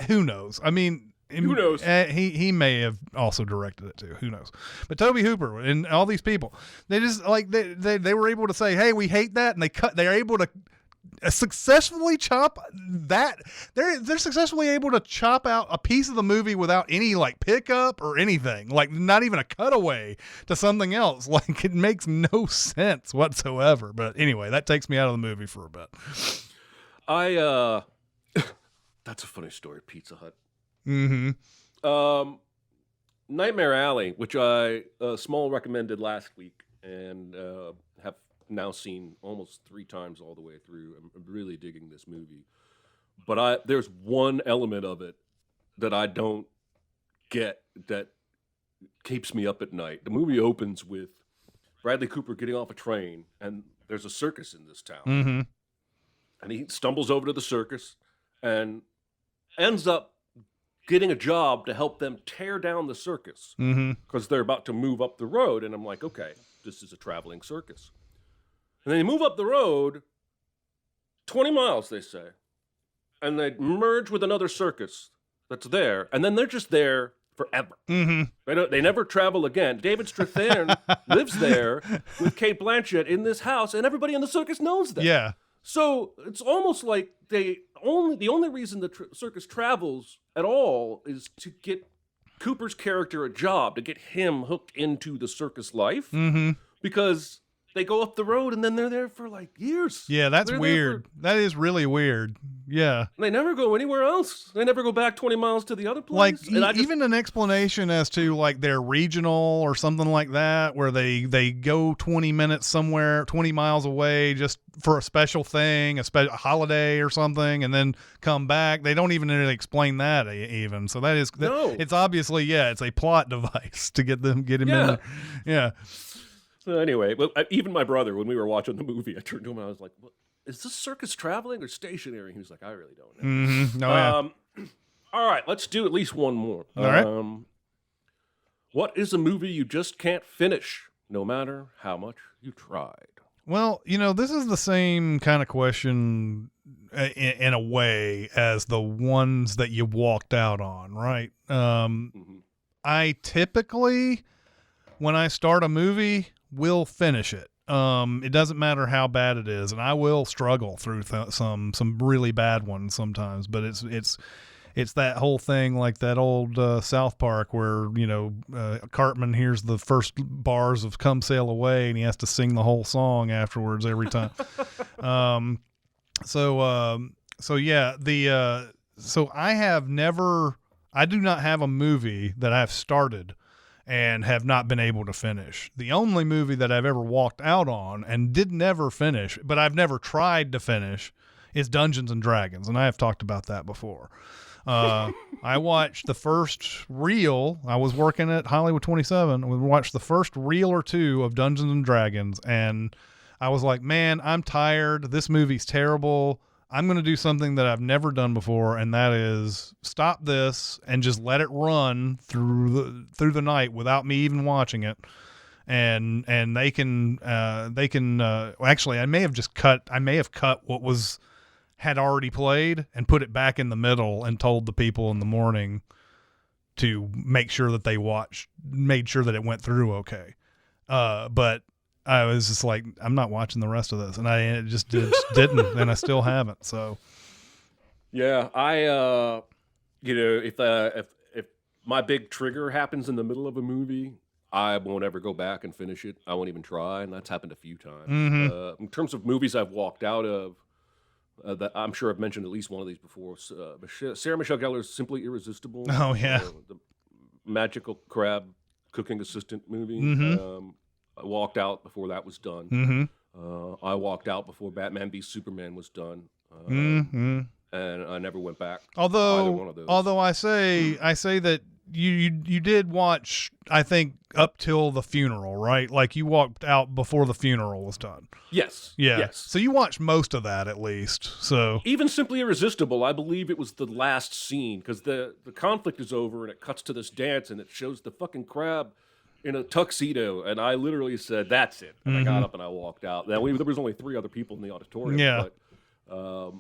who knows? I mean, who knows? He may have also directed it too. Who knows? But Tobe Hooper and all these people, they just like they were able to say, "Hey, we hate that," and they're able to successfully chop that. They're successfully able to chop out a piece of the movie without any like pickup or anything, like not even a cutaway to something else. Like it makes no sense whatsoever. But anyway, that takes me out of the movie for a bit. That's a funny story. Pizza Hut. Mm-hmm. Nightmare Alley, which I small recommended last week and have now seen almost 3 times all the way through. I'm really digging this movie, but there's one element of it that I don't get, that keeps me up at night. The movie opens with Bradley Cooper getting off a train, and there's a circus in this town. Mm-hmm. And he stumbles over to the circus and ends up getting a job to help them tear down the circus because they're about to move up the road. And I'm like, okay, this is a traveling circus. And then they move up the road 20 miles, they say, and they merge with another circus that's there, and then they're just there forever. They never travel again. David Strathairn lives there with Cate Blanchett in this house, and everybody in the circus knows that. Yeah. So it's almost like the only reason the circus travels at all is to get Cooper's character a job, to get him hooked into the circus life, because they go up the road and then they're there for like years. Yeah, that's They're weird. That is really weird. Yeah. They never go anywhere else. They never go back 20 miles to the other place. Like And even an explanation as to like their regional or something like that, where they go 20 minutes somewhere, 20 miles away just for a special thing, a holiday or something, and then come back. They don't even really explain that even. So that is, No. it's obviously, it's a plot device to get him in there. Yeah. So anyway, even my brother, when we were watching the movie, I turned to him and I was like, well, is this circus traveling or stationary? He was like, I really don't know. All right, let's do at least one more. All right. What is a movie you just can't finish, no matter how much you tried? Well, this is the same kind of question in a way as the ones that you walked out on, right? I typically, when I start a movie, will finish it. It doesn't matter how bad it is, and I will struggle through some really bad ones sometimes. But it's that whole thing, like that old South Park where Cartman hears the first bars of "Come Sail Away" and he has to sing the whole song afterwards every time. So I do not have a movie that I've started and have not been able to finish. The only movie that I've ever walked out on and did never finish, but I've never tried to finish, is Dungeons and Dragons, and I have talked about that before. I watched the first reel. I was working at Hollywood 27. We watched the first reel or two of Dungeons and Dragons, and I was like, man, I'm tired. This movie's terrible. I'm going to do something that I've never done before, and that is stop this and just let it run through the night without me even watching it. And they can actually, I may have cut what had already played and put it back in the middle and told the people in the morning to make sure that made sure that it went through okay. But I was just like, I'm not watching the rest of this, and I just didn't, and I still haven't. So, yeah, I if my big trigger happens in the middle of a movie, I won't ever go back and finish it. I won't even try, and that's happened a few times. In terms of movies I've walked out of, that I'm sure I've mentioned at least one of these before. Sarah Michelle Gellar's "Simply Irresistible." Oh yeah, the magical crab cooking assistant movie. I walked out before that was done. I walked out before Batman v Superman was done, and I never went back. Either one of those. Although I say that you did watch, I think, up till the funeral, right? Like you walked out before the funeral was done. Yes. Yeah. Yes. So you watched most of that at least. So even Simply Irresistible, I believe it was the last scene because the conflict is over and it cuts to this dance and it shows the fucking crab in a tuxedo, and I literally said, "That's it." And I got up and I walked out. Now there was only 3 other people in the auditorium. Yeah. But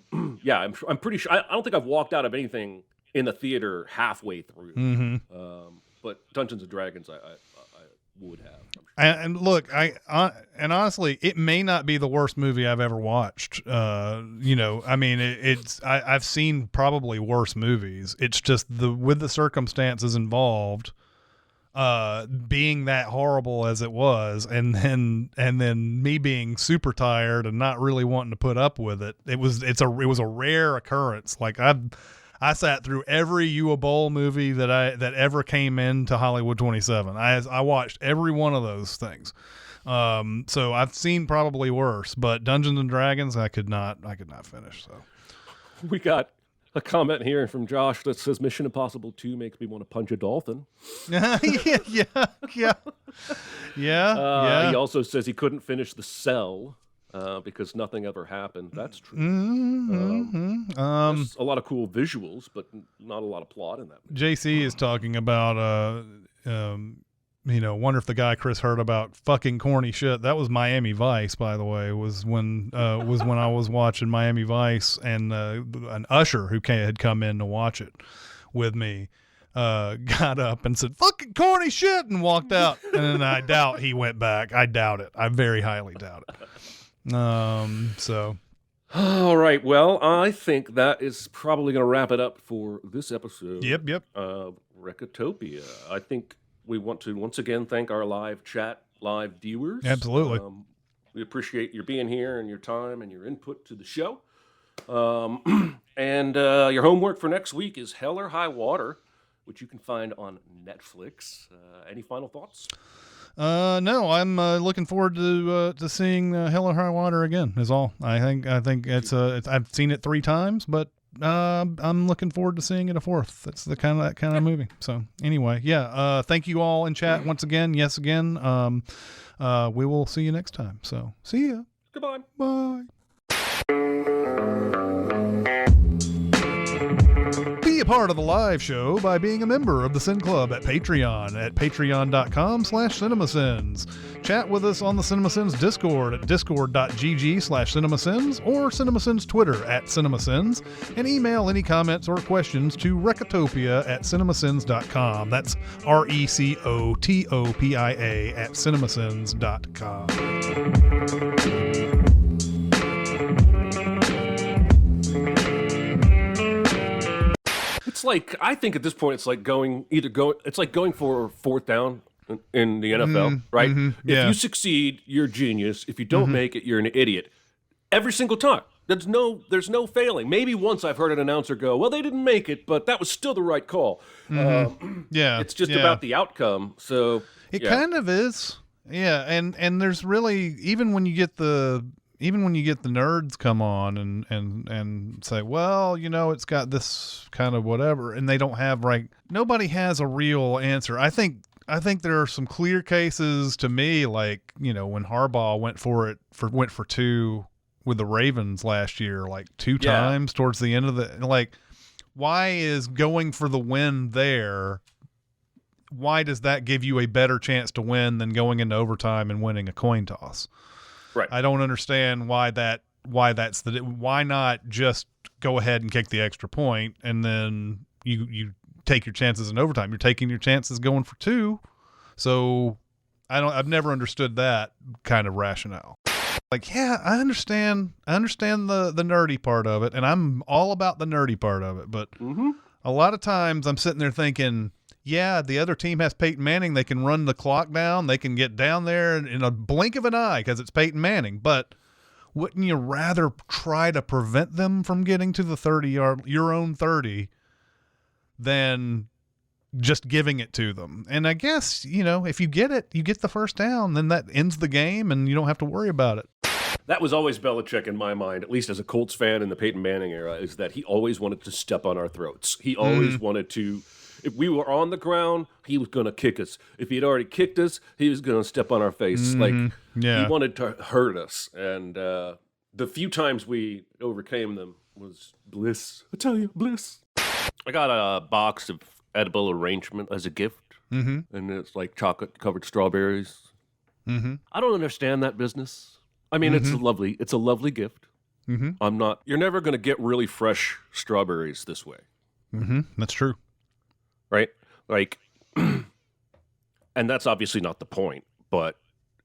yeah, I'm pretty sure. I don't think I've walked out of anything in the theater halfway through. But Dungeons and Dragons, I would have. I'm sure. And look, and honestly, it may not be the worst movie I've ever watched. I mean, I've seen probably worse movies. It's just with the circumstances involved. Being that horrible as it was, and then me being super tired and not really wanting to put up with it. It was a rare occurrence. Like I sat through every You a Bowl movie that ever came into Hollywood 27. I watched every one of those things. So I've seen probably worse, but Dungeons and Dragons I could not finish. So we got a comment here from Josh that says Mission Impossible 2 makes me want to punch a dolphin. yeah. He also says he couldn't finish The Cell because nothing ever happened. That's true. There's a lot of cool visuals, but not a lot of plot in that movie. JC is talking about, wonder if the guy Chris heard about fucking corny shit. That was Miami Vice, by the way, was when I was watching Miami Vice, and an usher who had come in to watch it with me got up and said, fucking corny shit, and walked out. And I doubt he went back. I doubt it. I very highly doubt it. So. All right. Well, I think that is probably going to wrap it up for this episode. Yep. Recotopia. I think we want to once again thank our live viewers. Absolutely. We appreciate your being here and your time and your input to the show. And your homework for next week is Hell or High Water, which you can find on Netflix. Any final thoughts? No, I'm looking forward to seeing Hell or High Water again. Is all. I think it's I've seen it 3 times, but I'm looking forward to seeing it a 4th. That's that kind of movie. So anyway, yeah. Thank you all in chat once again. Yes, again. We will see you next time. So see ya. Goodbye. Bye. Be a part of the live show by being a member of the Sin Club at Patreon at patreon.com/cinemasins. Chat with us on the Cinemasins Discord at discord.gg/cinemasins or Cinemasins Twitter at Cinemasins, and email any comments or questions to Recotopia at cinemasins.com. That's RECOTOPIA at cinemasins.com. It's like, I think at this point, it's like going for 4th down in the NFL, right? Yeah. If you succeed, you're a genius. If you don't make it, you're an idiot. Every single time. There's no failing. Maybe once I've heard an announcer go, well, they didn't make it, but that was still the right call. It's just about the outcome. So it kind of is. Yeah. And there's really, even when you get the nerds come on and say, well, it's got this kind of whatever, and they don't have nobody has a real answer. I think there are some clear cases to me, like, when Harbaugh went for 2 with the Ravens last year, 2 times towards the end of the, why is going for the win there? Why does that give you a better chance to win than going into overtime and winning a coin toss? Right. I don't understand why not just go ahead and kick the extra point, and then you take your chances in overtime. You're taking your chances going for 2. So I've never understood that kind of rationale. I understand the nerdy part of it, and I'm all about the nerdy part of it, but a lot of times I'm sitting there thinking, yeah, the other team has Peyton Manning. They can run the clock down. They can get down there in a blink of an eye because it's Peyton Manning. But wouldn't you rather try to prevent them from getting to the 30-yard, your own 30, than just giving it to them? And I guess, if you get it, you get the first down, then that ends the game and you don't have to worry about it. That was always Belichick in my mind, at least as a Colts fan in the Peyton Manning era, is that he always wanted to step on our throats. He always wanted to. If we were on the ground, he was going to kick us. If he had already kicked us, he was going to step on our face. He wanted to hurt us. And the few times we overcame them was bliss. I tell you, bliss. I got a box of edible arrangement as a gift. And it's like chocolate-covered strawberries. I don't understand that business. I mean, it's a lovely gift. You're never going to get really fresh strawberries this way. That's true. Right? And that's obviously not the point, but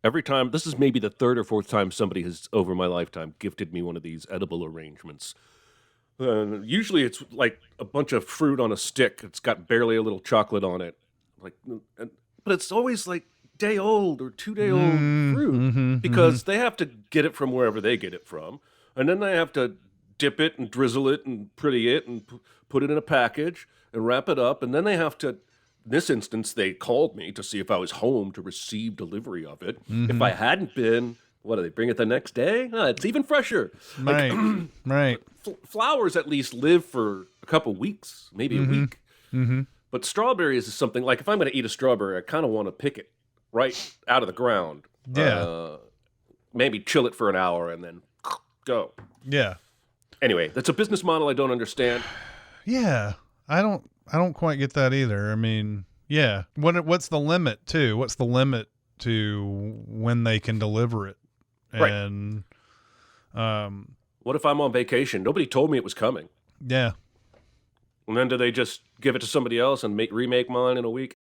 every time, this is maybe the 3rd or 4th time somebody has, over my lifetime, gifted me one of these edible arrangements. Usually it's like a bunch of fruit on a stick. It's got barely a little chocolate on it. But it's always like day old or 2-day-old fruit because they have to get it from wherever they get it from. And then they have to dip it and drizzle it and pretty it and put it in a package and wrap it up. And then they have to, in this instance, they called me to see if I was home to receive delivery of it. If I hadn't been, what, do they bring it the next day? It's even fresher. Right. Flowers at least live for a couple weeks, maybe a week. But strawberries is something like if I'm going to eat a strawberry, I kind of want to pick it right out of the ground. Yeah. Maybe chill it for an hour and then go. Yeah. Anyway, that's a business model I don't understand. Yeah. I don't quite get that either. I mean, yeah. What's the limit too? What's the limit to when they can deliver it? And what if I'm on vacation? Nobody told me it was coming. Yeah. And then do they just give it to somebody else and remake mine in a week?